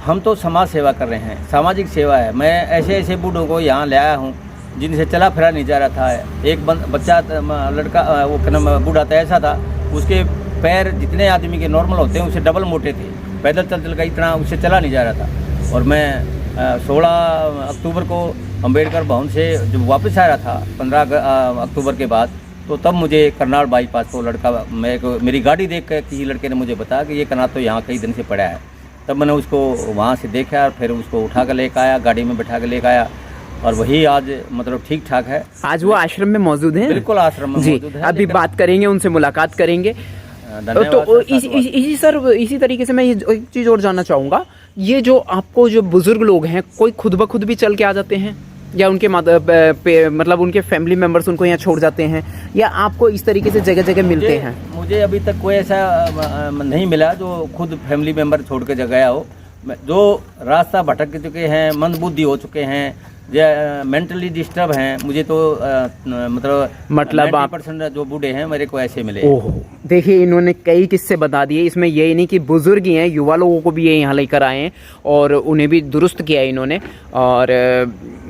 हम तो समाज सेवा कर रहे हैं, सामाजिक सेवा है। मैं ऐसे ऐसे बूढ़ों को यहाँ ले आया हूँ जिनसे चला फिरा नहीं जा रहा था। एक बच्चा लड़का, वो क्या नाम, बूढ़ा था, ऐसा था उसके पैर जितने आदमी के नॉर्मल होते हैं उससे डबल मोटे थे, पैदल चल चल का इतना उससे चला नहीं जा रहा था। और मैं 16 अक्टूबर को अम्बेडकर भवन से जब वापस आ रहा था 15 अक्टूबर के बाद, तो तब मुझे करनाल बाईपास को लड़का, मेरी गाड़ी देख कर किसी लड़के ने मुझे बताया कि ये करनाल तो यहाँ कई दिन से पड़ा है। तब मैंने उसको वहाँ से देखा, फिर उसको उठा कर लेकर आया, गाड़ी में बैठा कर लेकर आया, और वही आज मतलब ठीक ठाक है। आज वो आश्रम में मौजूद हैं? बिल्कुल आश्रम में जी, मौजूद है। अभी लेकिन- बात करेंगे, उनसे मुलाकात करेंगे। धन्यवाद तो सर, साधुवाद। इसी तरीके से मैं एक चीज़ और जानना चाहूँगा, ये जो आपको जो बुजुर्ग लोग हैं, कोई खुद ब खुद भी चल के आ जाते हैं, या उनके मतलब उनके फैमिली मेंबर्स उनको यहाँ छोड़ जाते हैं, या आपको इस तरीके से जगह जगह मिलते हैं? मुझे अभी तक कोई ऐसा नहीं मिला जो खुद फैमिली मेंबर छोड़ के गया हो। जो रास्ता भटक चुके हैं, मंदबुद्धि हो चुके हैं, या मेंटली डिस्टर्ब हैं, मुझे तो मतलब आप 90% जो बूढ़े हैं मेरे को ऐसे मिले। ओहो, देखिए इन्होंने कई किस्से बता दिए। इसमें यही नहीं कि बुजुर्ग ही हैं, युवा लोगों को भी ये यहाँ लेकर आए हैं और उन्हें भी दुरुस्त किया है इन्होंने। और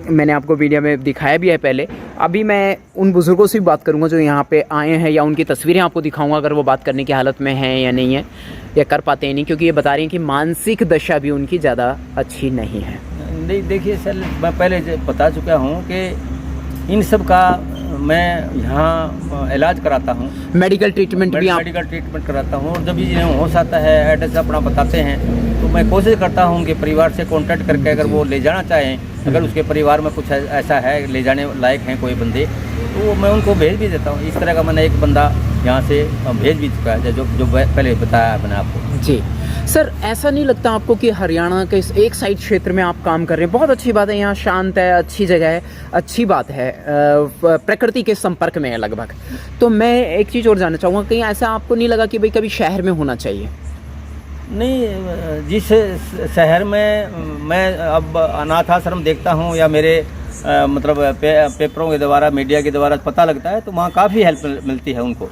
मैंने आपको वीडियो में दिखाया भी है पहले। अभी मैं उन बुजुर्गों से भी बात करूँगा जो यहाँ पे आए हैं, या उनकी तस्वीरें आपको दिखाऊंगा अगर वो बात करने की हालत में हैं या नहीं है, या कर पाते हैं नहीं, क्योंकि ये बता रही हैं कि मानसिक दशा भी उनकी ज़्यादा अच्छी नहीं है। नहीं, देखिए सर, मैं पहले बता चुका हूँ कि इन सब का मैं यहाँ इलाज कराता हूँ, मेडिकल ट्रीटमेंट भी आप? मेडिकल ट्रीटमेंट कराता हूँ। और जब भी जिन्हें होश आता है, एड्रेस अपना बताते हैं, तो मैं कोशिश करता हूँ उनके परिवार से कांटेक्ट करके, अगर वो ले जाना चाहें, अगर उसके परिवार में कुछ ऐसा है ले जाने लायक हैं कोई बंदे, तो मैं उनको भेज भी देता हूँ। इस तरह का मैंने एक बंदा यहाँ से भेज भी चुका है, जो पहले बताया मैंने आपको। जी सर, ऐसा नहीं लगता आपको कि हरियाणा के इस एक साइड क्षेत्र में आप काम कर रहे हैं, बहुत अच्छी बात है, यहाँ शांत है, अच्छी जगह है, अच्छी बात है, प्रकृति के संपर्क में है लगभग, तो मैं एक चीज़ और जानना चाहूँगा, कहीं ऐसा आपको नहीं लगा कि भाई कभी शहर में होना चाहिए? नहीं, जिस शहर में मैं अब अनाथ आश्रम देखता हूँ, या मेरे मतलब पेपरों के द्वारा, मीडिया के द्वारा पता लगता है, तो वहाँ काफ़ी हेल्प मिलती है उनको।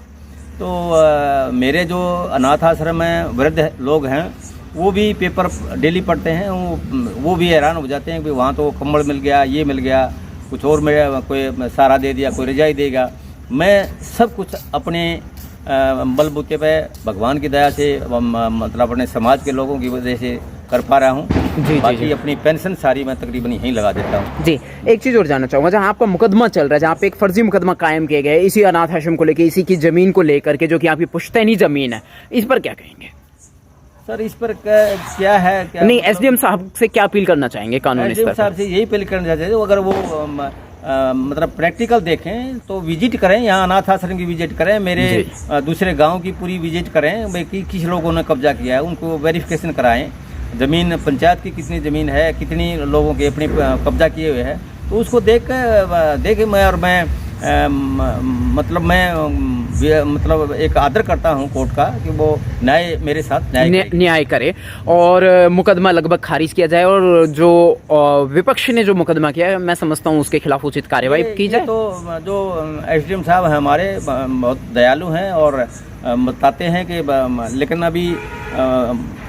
तो मेरे जो अनाथ आश्रम में वृद्ध लोग हैं, वो भी पेपर डेली पढ़ते हैं, वो भी हैरान हो जाते हैं कि वहाँ तो कंबल मिल गया, ये मिल गया, कुछ और मेरा कोई सहारा दे दिया, कोई रजाई देगा। मैं सब कुछ अपने बलबूते पे भगवान की दया से, मतलब अपने समाज के लोगों की वजह से कर पा रहा हूँ। बाकी अपनी पेंशन सारी मैं तकरीबन यहीं लगा देता हूँ। जी, एक चीज़ और जानना चाहूँगा, जहाँ आपका मुकदमा चल रहा है, जहाँ पे एक फर्जी मुकदमा कायम किए गए इसी अनाथ आश्रम को लेकर, इसी की ज़मीन को लेकर के, जो कि आपकी पुश्तैनी ज़मीन है, इस पर क्या कहेंगे? सर, इस पर क्या है, क्या नहीं, एसडीएम साहब से क्या अपील करना चाहेंगे कानूनी स्तर एसडीएम पर? साहब से यही अपील करना चाहते हैं, अगर वो मतलब प्रैक्टिकल देखें तो विजिट करें, यहाँ अनाथ आश्रम की विजिट करें, मेरे दूसरे गांव की पूरी विजिट करें, भाई किस लोगों ने कब्जा किया है, उनको वेरिफिकेशन कराएं, ज़मीन पंचायत की कितनी ज़मीन है, कितनी लोगों के अपने कब्जा किए हुए हैं, तो उसको देख मैं मतलब एक आदर करता हूँ कोर्ट का कि वो न्याय मेरे साथ न्याय करे और मुकदमा लगभग खारिज किया जाए, और जो विपक्ष ने जो मुकदमा किया है, मैं समझता हूँ उसके खिलाफ उचित कार्रवाई की जाए। तो जो एसडीएम साहब हैं हमारे, बहुत दयालु हैं और बताते हैं कि, लेकिन अभी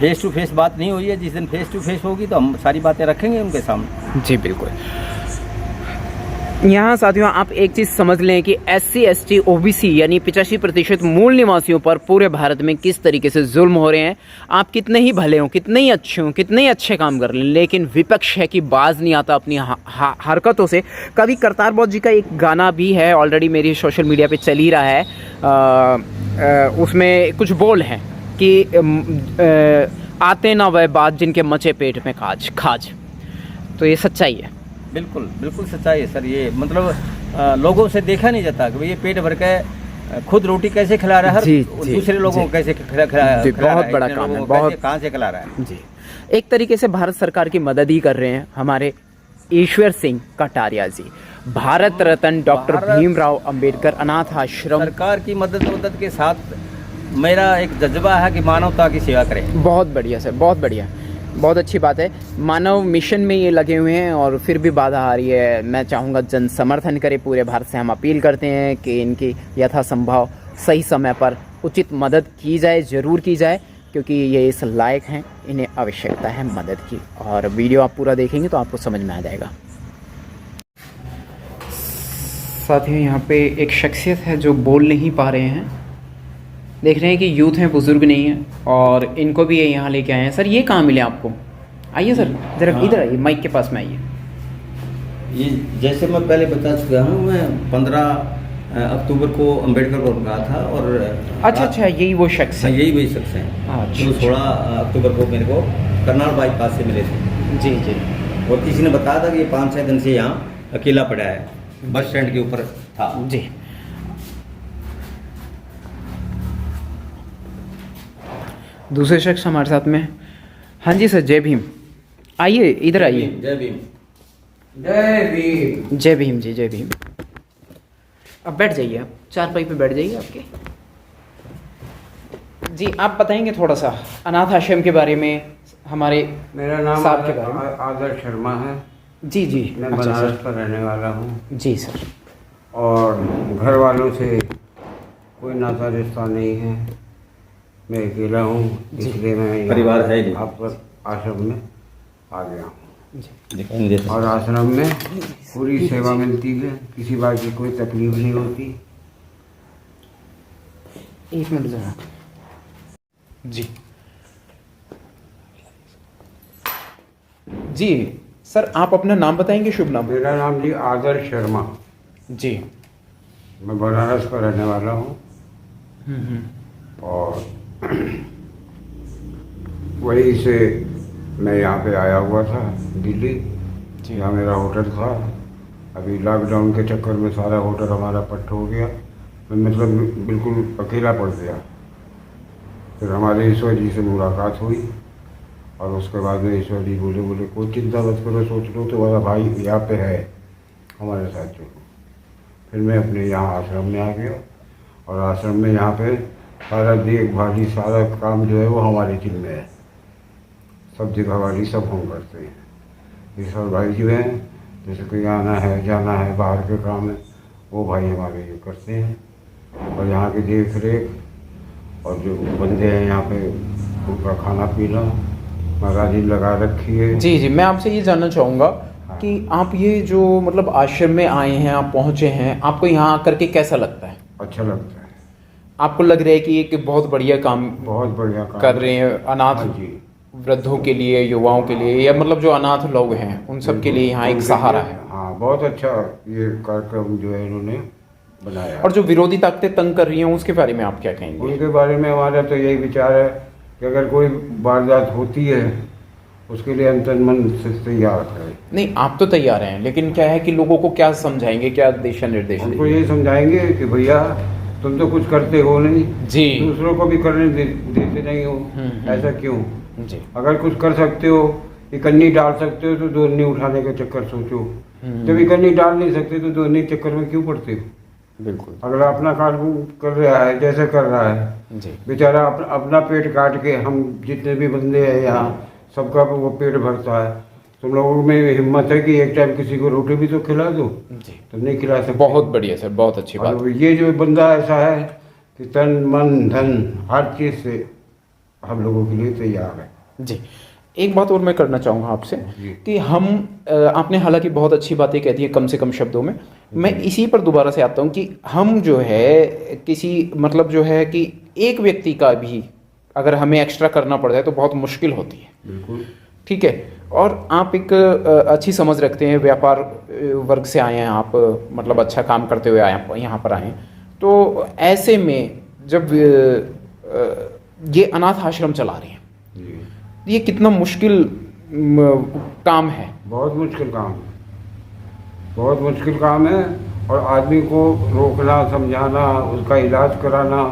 फेस टू फेस बात नहीं हुई है। जिस दिन फेस टू फेस होगी तो हम सारी बातें रखेंगे उनके सामने। जी बिल्कुल। यहाँ साथियों, आप एक चीज़ समझ लें कि SC ST OBC यानी 85% मूल निवासियों पर पूरे भारत में किस तरीके से जुल्म हो रहे हैं। आप कितने ही भले हों, कितने ही अच्छे हों, कितने ही अच्छे काम कर लें, लेकिन विपक्ष है कि बाज नहीं आता अपनी हरकतों से। कभी करतार बौद्ध जी का एक गाना भी है, ऑलरेडी मेरी सोशल मीडिया पे चल ही रहा है, उसमें कुछ बोल हैं कि आते ना वह बात जिनके मचे पेट में खाज। तो ये सच्चाई है। बिल्कुल बिल्कुल सच्चाई है सर। ये मतलब लोगों से देखा नहीं जाता कि ये पेट भर के खुद रोटी कैसे खिला रहा है, दूसरे लोगों को कैसे खिला बहुत बड़ा काम है, बहुत कहाँ से खिला रहा है। जी, एक तरीके से भारत सरकार की मदद ही कर रहे हैं हमारे ईश्वर सिंह कटारिया जी, भारत रत्न डॉक्टर भीमराव अंबेडकर अनाथ आश्रम। सरकार की मदद के साथ मेरा एक जज्बा है कि मानवता की सेवा करें। बहुत बढ़िया सर, बहुत बढ़िया। बहुत अच्छी बात है। मानव मिशन में ये लगे हुए हैं और फिर भी बाधा आ रही है। मैं चाहूँगा जन समर्थन करे पूरे भारत से। हम अपील करते हैं कि इनकी यथासंभव सही समय पर उचित मदद की जाए, ज़रूर की जाए, क्योंकि ये इस लायक हैं, इन्हें आवश्यकता है मदद की। और वीडियो आप पूरा देखेंगे तो आपको समझ में आ जाएगा। साथियों, यहाँ पे एक शख्सियत है जो बोल नहीं पा रहे हैं। देख रहे हैं कि यूथ हैं, बुज़ुर्ग नहीं हैं, और इनको भी ये यहाँ लेके आए हैं। सर, ये कहाँ मिले आपको? आइए सर, ज़रा इधर आइए, माइक के पास में आइए। ये जैसे मैं पहले बता चुका हूँ, मैं 15 अक्टूबर को अम्बेडकर को गया था और अच्छा, यही वो शख्स है। यही वही शख्स हैं। अच्छा, तो 16 अक्टूबर को मेरे को करनाल बाईपास से मिले थे। जी। और किसी ने बताया था कि ये 5-6 दिन से यहाँ अकेला पड़ा है, बस स्टैंड के ऊपर था। जी। दूसरे शख्स हमारे साथ में। हाँ जी सर, जय भीम। आइए, इधर आइए। जय भीम। जय भीम जी, जय भीम। अब बैठ जाइए, आप चारपाई पे बैठ जाइए आपके। जी, आप बताएंगे थोड़ा सा अनाथ आश्रम के बारे में, हमारे मेरा नाम साहब के बारे में। आदर्श शर्मा है। जी। मैं अच्छा बनारस सर। का रहने वाला हूँ जी सर। और घर वालों से कोई नाता रिश्ता नहीं है। मैं अकेला हूँ, इसलिए मैं यहाँ परिवार है नहीं। आप पर आश्रम में आ गया हूँ। दिखाई नहीं देता। और आश्रम में पूरी सेवा मिलती है, किसी बात की कोई तकलीफ नहीं होती। एक मिनट जरा। जी जी सर, आप अपना नाम बताएंगे, शुभ नाम? मेरा नाम जी आदर्श शर्मा। जी। मैं बनारस का रहने वाला हूँ और वहीं से मैं यहाँ पे आया हुआ था दिल्ली। यहाँ मेरा होटल था। अभी लॉकडाउन के चक्कर में सारा होटल हमारा पट्ट हो गया। मैं मतलब बिल्कुल अकेला पड़ गया। फिर हमारे ईश्वर जी से मुलाकात हुई और उसके बाद में ईश्वर जी बोले कोई चिंता मत करो, सोच लो तुम्हारा भाई यहाँ पे है, हमारे साथ चलो। फिर मैं अपने यहाँ आश्रम में आ गया और आश्रम में यहाँ पे सारा देखभाली, सारा काम जो है वो हमारे जिम्मे है। सब देखभाली सब हम करते हैं। ईश्वर भाई जो हैं, जैसे कोई आना है जाना है, बाहर के काम है, वो भाई हमारे ये करते हैं। और यहाँ की देख रेख और जो बंदे हैं यहाँ पे, उनका खाना पीना महाराज जी लगा रखी है। जी, मैं आपसे ये जानना चाहूँगा कि आप ये जो मतलब आश्रम में आए हैं, आप पहुँचे हैं, आपको यहाँ आकर के कैसा लगता है? अच्छा लगता है। आपको लग रहा है कि एक बहुत बढ़िया काम बहुत बढ़िया काम कर रहे हैं अनाथ हाँ जी। वृद्धों के लिए, युवाओं के लिए, या मतलब जो अनाथ लोग हैं उन सब के लिए यहाँ एक सहारा है। हाँ, बहुत अच्छा ये कार्यक्रम जो है इन्होंने बनाया। और जो विरोधी ताकतें तंग कर रही हैं उसके बारे में आप क्या कहेंगे? उनके बारे में हमारा तो यही विचार है कि अगर कोई वारदात होती है उसके लिए हम तन मन से तैयार है। नहीं, आप तो तैयार हैं, लेकिन क्या है कि लोगों को क्या समझाएंगे, क्या दिशा निर्देश उनको देंगे? ये समझाएंगे कि भैया तुम तो कुछ करते हो नहीं जी। दूसरों को भी करने देते नहीं हो। ऐसा क्यों? जी। अगर कुछ कर सकते हो, इकन्नी डाल सकते हो तो दोहनी उठाने का चक्कर सोचो। जब इकन्नी डाल नहीं सकते तो दोहनी चक्कर में क्यों पड़ते हो? बिल्कुल। अगर अपना काम कर रहा है जैसे कर रहा है जी। बेचारा अपना पेट काट के, हम जितने भी बंदे हैं यहाँ सबका वो पेट भरता है। तुम लोगों में हिम्मत है कि एक टाइम किसी को रोटी भी तो खिला दो? जी। तुम नहीं खिला सकते। बहुत बढ़िया सर, बहुत अच्छी बात। और ये जो बंदा ऐसा है कि तन मन धन हर चीज़ से हम लोगों के लिए तैयार है। जी। एक बात और मैं करना चाहूँगा आपसे कि हम आपने हालांकि बहुत अच्छी बातें कह दी है कम से कम शब्दों में। मैं इसी पर दोबारा से आता हूँ कि हम जो है किसी मतलब जो है कि एक व्यक्ति का भी अगर हमें एक्स्ट्रा करना पड़ जाए तो बहुत मुश्किल होती है। बिल्कुल ठीक है। और आप एक अच्छी समझ रखते हैं, व्यापार वर्ग से आए हैं आप, मतलब अच्छा काम करते हुए आए यहाँ पर आए हैं, तो ऐसे में जब ये अनाथ आश्रम चला रहे हैं, ये कितना मुश्किल काम है? बहुत मुश्किल काम है, बहुत मुश्किल काम है। और आदमी को रोकना, समझाना, उसका इलाज कराना,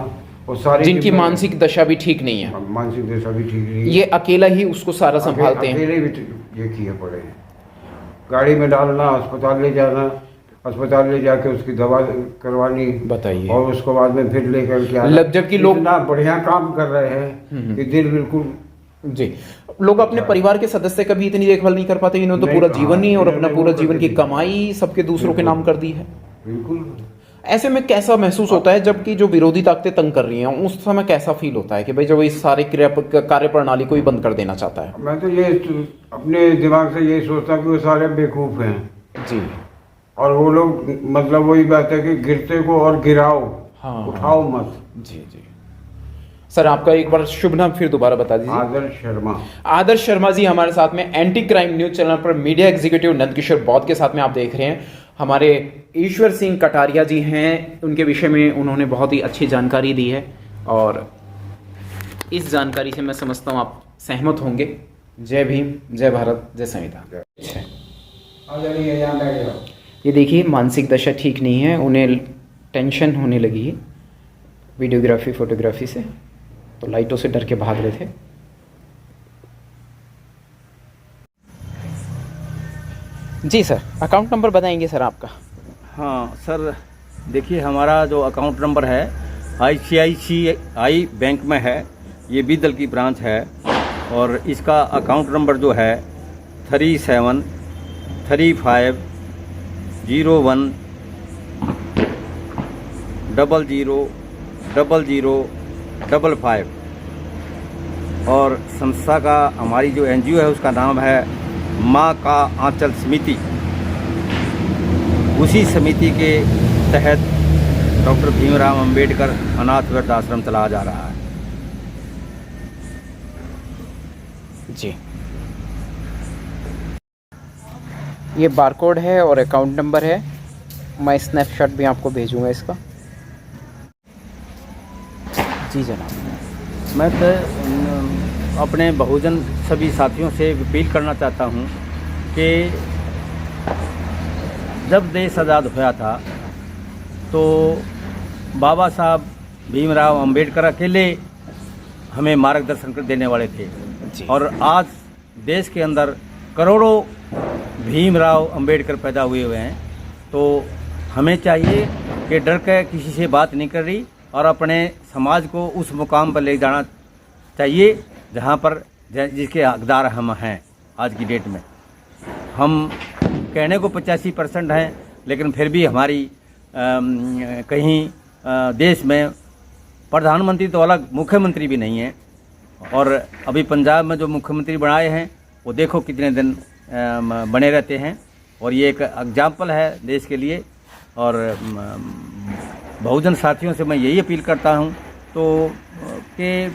और सारी जिनकी मानसिक दशा भी ठीक नहीं है, मानसिक दशा भी ठीक नहीं है, ये अकेला ही उसको सारा संभालते हैं। अकेले भी ये किए पड़े हैं। गाड़ी में डालना, अस्पताल ले जाना, अस्पताल ले जाके उसकी दवा करवानी, बताइए, और उसको बाद में फिर लेकर के आना। जबकि लोग इतना बढ़िया काम कर रहे हैं कि दिल बिल्कुल। जी। लोग अपने परिवार के सदस्य का भी इतनी देखभाल नहीं कर पाते, इन्होंने तो नहीं, पूरा जीवन ही और इन्होंने अपना पूरा वो जीवन की कर दी। कमाई सबके दूसरों के नाम कर दी है। बिल्कुल। ऐसे में कैसा महसूस होता है जबकि जो विरोधी ताकतें तंग कर रही हैं, उस समय कैसा फील होता है कि भाई जब इस सारे कार्य प्रणाली को ही बंद कर देना चाहता है? मैं तो ये अपने दिमाग से यही सोचता कि वो सारे बेवकूफ़ हैं जी और वो लोग मतलब वही बात है कि गिरते को और गिराओ, हाँ, उठाओ मत। जी जी। सर आपका एक बार शुभ नाम फिर दोबारा बता दीजिए। आदर्श शर्मा। आदर्श शर्मा जी हमारे साथ में एंटी क्राइम न्यूज चैनल पर मीडिया एग्जीक्यूटिव नंदकिशोर बौद्ध के साथ में आप देख रहे हैं। हमारे ईश्वर सिंह कटारिया जी हैं, उनके विषय में उन्होंने बहुत ही अच्छी जानकारी दी है और इस जानकारी से मैं समझता हूँ आप सहमत होंगे। जय भीम, जय भारत, जय संविधान। ये देखिए मानसिक दशा ठीक नहीं है, उन्हें टेंशन होने लगी है वीडियोग्राफी फोटोग्राफी से, तो लाइटों से डर के भाग रहे थे। जी सर, अकाउंट नंबर बताएंगे सर आपका? हाँ सर, देखिए हमारा जो अकाउंट नंबर है ICICI बैंक में है, ये बीदल की ब्रांच है और इसका अकाउंट नंबर जो है 373501000055 और संस्था का हमारी जो NGO है उसका नाम है माँ का आंचल समिति। उसी समिति के तहत डॉक्टर भीमराव अंबेडकर अनाथ वृद्धाश्रम चलाया जा रहा है। जी, ये बारकोड है और अकाउंट नंबर है, मैं स्नैपशॉट भी आपको भेजूंगा इसका। जी जनाब। मैं तो अपने बहुजन सभी साथियों से अपील करना चाहता हूँ कि जब देश आज़ाद हुआ था तो बाबा साहब भीमराव अंबेडकर अकेले हमें मार्गदर्शन कर देने वाले थे और आज देश के अंदर करोड़ों भीमराव अंबेडकर पैदा हुए हैं। तो हमें चाहिए कि डर के किसी से बात नहीं कर रही और अपने समाज को उस मुकाम पर ले जाना चाहिए जहाँ पर जिसके हकदार हम हैं। आज की डेट में हम कहने को 85% हैं, लेकिन फिर भी हमारी कहीं देश में प्रधानमंत्री तो अलग, मुख्यमंत्री भी नहीं है। और अभी पंजाब में जो मुख्यमंत्री बनाए हैं वो देखो कितने दिन बने रहते हैं और ये एक एग्जाम्पल है देश के लिए। और बहुजन साथियों से मैं यही अपील करता हूँ तो कि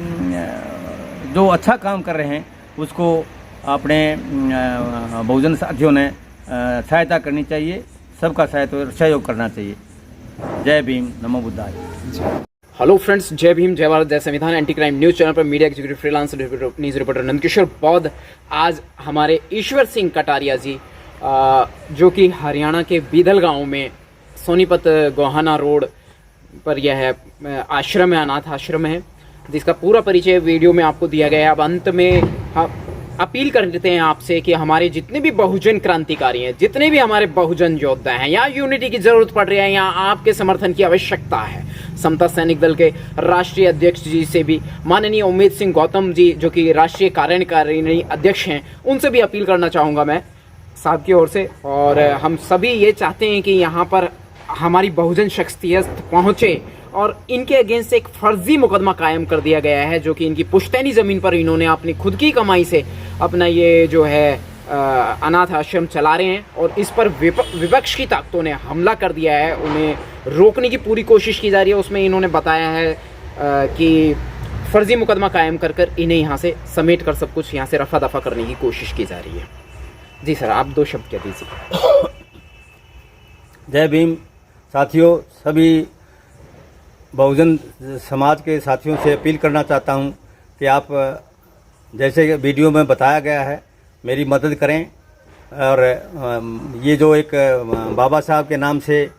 जो अच्छा काम कर रहे हैं उसको अपने बहुजन साथियों ने सहायता करनी चाहिए, सबका सहयोग करना चाहिए। जय भीम, नमो बुद्धाय। हेलो फ्रेंड्स, जय भीम, जय भारत, जय संविधान। एंटी क्राइम न्यूज चैनल पर media executive freelance news reporter Nandkishore Bauddh. आज हमारे ईश्वर सिंह कटारिया जी जो कि हरियाणा के बीदल गांव में सोनीपत गोहाना रोड पर यह है आश्रम है, अनाथ आश्रम है, जिसका पूरा परिचय वीडियो में आपको दिया गया है। अब अंत में हम अपील करते हैं आपसे कि हमारे जितने भी बहुजन क्रांतिकारी हैं, जितने भी हमारे बहुजन योद्धा हैं, यहाँ यूनिटी की जरूरत पड़ रही है, यहाँ आपके समर्थन की आवश्यकता है। समता सैनिक दल के राष्ट्रीय अध्यक्ष जी से भी, माननीय उमेद सिंह गौतम जी जो कि राष्ट्रीय कार्यकारिणी अध्यक्ष हैं, उनसे भी अपील करना चाहूँगा मैं साहब की ओर से। और हम सभी ये चाहते हैं कि यहाँ पर हमारी बहुजन शख्सियत पहुँचे और इनके अगेंस्ट एक फर्जी मुकदमा कायम कर दिया गया है जो कि इनकी पुश्तैनी ज़मीन पर इन्होंने अपनी खुद की कमाई से अपना ये जो है अनाथ आश्रम चला रहे हैं और इस पर विपक्ष की ताकतों ने हमला कर दिया है। उन्हें रोकने की पूरी कोशिश की जा रही है। उसमें इन्होंने बताया है कि फर्जी मुकदमा कायम कर इन्हें यहाँ से समेट कर सब कुछ यहाँ से रफा दफा करने की कोशिश की जा रही है। जी सर, आप 2 शब्द कह दीजिए। जय भीम साथियों, सभी बहुजन समाज के साथियों से अपील करना चाहता हूं कि आप जैसे वीडियो में बताया गया है मेरी मदद करें। और ये जो एक बाबा साहब के नाम से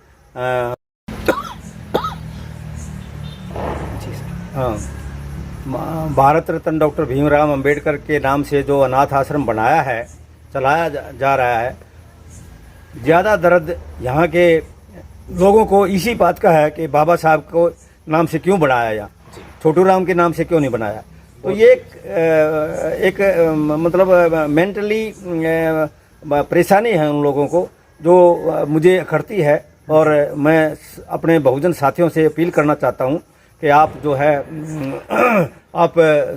भारत रत्न डॉक्टर भीमराव अंबेडकर के नाम से जो अनाथ आश्रम बनाया है, चलाया जा रहा है, ज़्यादा दर्द यहाँ के लोगों को इसी बात का है कि बाबा साहब को नाम से क्यों बनाया या छोटू राम के नाम से क्यों नहीं बनाया। तो ये एक मतलब मेंटली परेशानी है उन लोगों को जो मुझे अखरती है। और मैं अपने बहुजन साथियों से अपील करना चाहता हूँ कि आप जो है आप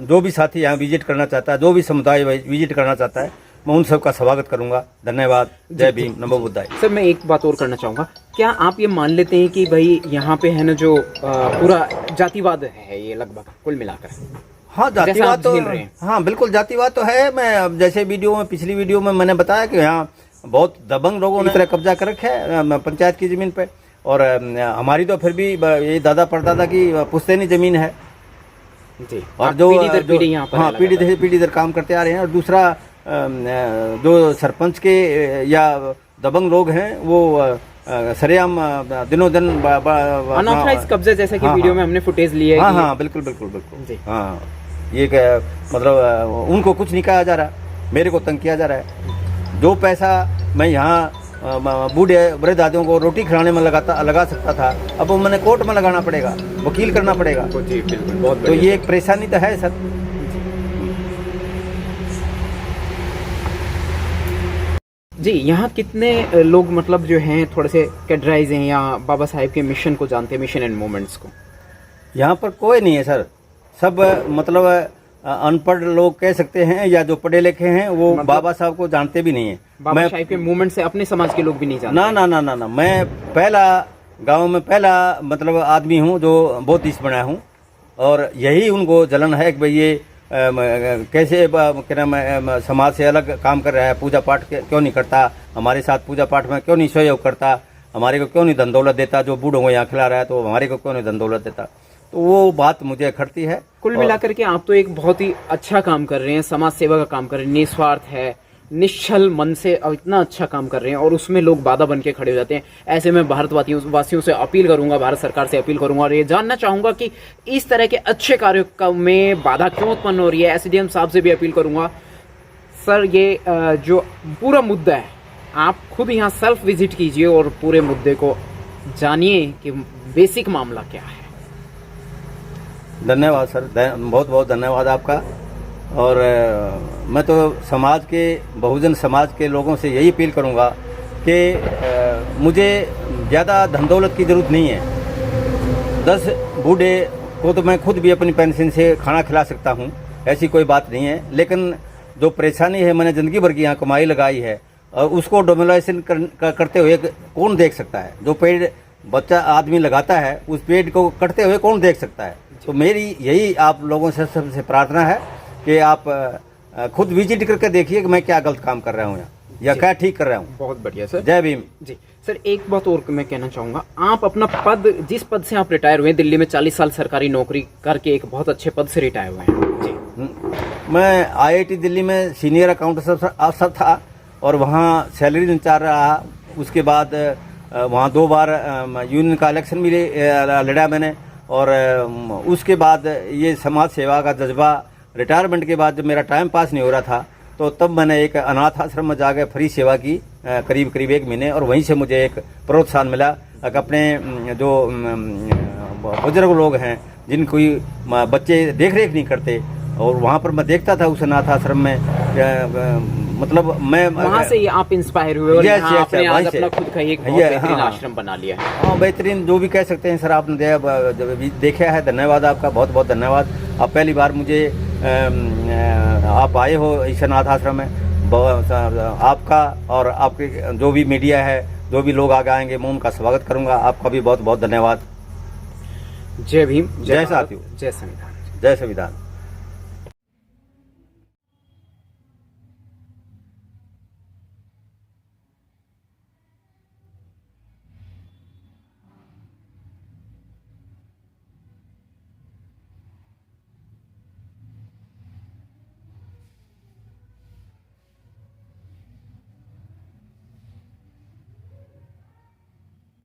जो भी साथी यहाँ विजिट करना चाहता है, जो भी समुदाय विजिट करना चाहता है, मैं उन सबका स्वागत करूंगा। धन्यवाद। जय भीम, नमो बुद्धाय। सर मैं एक बात और करना चाहूँगा, क्या आप ये मान लेते हैं कि भाई यहाँ पे है ना जो पूरा जातिवाद है ये लगभग कुल मिलाकर? हाँ, जैसा आप जातिवाद तो झेल रहे हैं। हाँ बिल्कुल जातिवाद तो है। मैं अब जैसे पिछली वीडियो में मैंने बताया कि यहाँ बहुत दबंग लोगों ने कब्जा कर रखा है पंचायत की जमीन पे। और हमारी तो फिर भी ये दादा परदादा की पुश्तैनी जमीन है जी। और जो पीढ़ी दर पीढ़ी यहाँ पर हाँ है पीढ़ी लगातार। दर पीढ़ी दर काम करते आ रहे हैं। और दूसरा जो सरपंच के या दबंग लोग हैं वो सरेआम दिनों दिन अनऑथराइज कब्जे जैसा कि हाँ, वीडियो हाँ। में हमने फुटेज लिए है हाँ कि- हाँ बिल्कुल बिल्कुल बिल्कुल जी। हाँ, ये मतलब उनको कुछ नहीं कहा जा रहा, मेरे को तंग किया जा रहा है। जो पैसा मैं यहाँ बूढ़े वृद्ध आदमियों को रोटी खिलाने में लगा सकता था, अब वो मैंने कोर्ट में लगाना पड़ेगा, वकील करना पड़ेगा। जी बिल्कुल, बहुत तो ये एक परेशानी तो है सर। जी। यहाँ कितने लोग मतलब जो हैं थोड़े से कैडराइज हैं या बाबा साहेब के मिशन को जानते हैं, मिशन एंड मूवमेंट्स को? यहाँ पर कोई नहीं है सर, सब मतलब अनपढ़ लोग कह सकते हैं या जो पढ़े लिखे हैं वो मतलब बाबा साहब को जानते भी नहीं है। बाबा साहेब के मूवमेंट से अपने समाज के लोग भी नहीं जानते? ना ना ना ना ना, मैं गांव में पहला मतलब आदमी हूँ जो बौद्धिस्ट बना हूँ। और यही उनको जलन है कि भाई ये कैसे क्या नाम समाज से अलग काम कर रहा है, पूजा पाठ क्यों नहीं करता, हमारे साथ पूजा पाठ में क्यों नहीं सहयोग करता, हमारे को क्यों नहीं धन दौलत देता, जो बूढ़ों को यहाँ खिला रहा है तो हमारे को क्यों नहीं धन दौलत देता। तो वो बात मुझे अखरती है। कुल मिलाकर के आप तो एक बहुत ही अच्छा काम कर रहे हैं, समाज सेवा का काम कर रहे हैं, निस्वार्थ है, निश्चल मन से और इतना अच्छा काम कर रहे हैं और उसमें लोग बाधा बन के खड़े हो जाते हैं। ऐसे में भारतवासियों से अपील करूंगा, भारत सरकार से अपील करूंगा और ये जानना चाहूंगा कि इस तरह के अच्छे कार्यों में बाधा क्यों उत्पन्न हो रही है। एसडीएम साहब से भी अपील करूंगा, सर ये जो पूरा मुद्दा है आप खुद यहाँ सेल्फ विजिट कीजिए और पूरे मुद्दे को जानिए कि बेसिक मामला क्या है। धन्यवाद सर, बहुत बहुत धन्यवाद आपका। और मैं तो समाज के बहुजन समाज के लोगों से यही अपील करूंगा कि मुझे ज़्यादा धन दौलत की ज़रूरत नहीं है। 10 बूढ़े को तो मैं खुद भी अपनी पेंशन से खाना खिला सकता हूं, ऐसी कोई बात नहीं है। लेकिन जो परेशानी है, मैंने ज़िंदगी भर की यहाँ कमाई लगाई है और उसको डोमिलाइजेशन करते हुए कौन देख सकता है। जो पेड़ बच्चा आदमी लगाता है उस पेड़ को कटते हुए कौन देख सकता है। तो मेरी यही आप लोगों से सबसे प्रार्थना है कि आप खुद विजिट करके देखिए कि मैं क्या गलत काम कर रहा हूँ या क्या ठीक कर रहा हूँ। बहुत बढ़िया सर। जय भीम। जी सर, एक बात और मैं कहना चाहूँगा, आप अपना पद, जिस पद से आप रिटायर हुए, दिल्ली में 40 साल सरकारी नौकरी करके एक बहुत अच्छे पद से रिटायर हुए हैं जी। मैं आईआईटी दिल्ली में सीनियर अकाउंटेंट अफसर था और वहाँ सैलरी इंचार्ज रहा। उसके बाद वहाँ 2 बार यूनियन का इलेक्शन भी लड़ा मैंने। और उसके बाद ये समाज सेवा का जज्बा, रिटायरमेंट के बाद जब मेरा टाइम पास नहीं हो रहा था तो तब मैंने एक अनाथ आश्रम में जाकर फ्री सेवा की करीब 1 महीने। और वहीं से मुझे एक प्रोत्साहन मिला कि अपने जो बुजुर्ग लोग हैं जिनको बच्चे देख रेख नहीं करते, और वहाँ पर मैं देखता था उस अनाथ आश्रम में, मतलब मैं वहाँ से ही आप इंस्पायर हुए और यहाँ आपने आज अपना खुद का एक बहुत बेहतरीन आश्रम बना लिया है। हाँ, बेहतरीन जो भी कह सकते हैं सर, आपने देखा है। धन्यवाद आपका, बहुत बहुत धन्यवाद। आप पहली बार मुझे आप आए हो इस अनाथ आश्रम में, आपका और आपके जो भी मीडिया है, जो भी लोग आगे आएंगे, मैं उनका स्वागत करूंगा। आपका भी बहुत बहुत धन्यवाद। जय भीम, जय साथियों, जय संविधान। जय संविधान।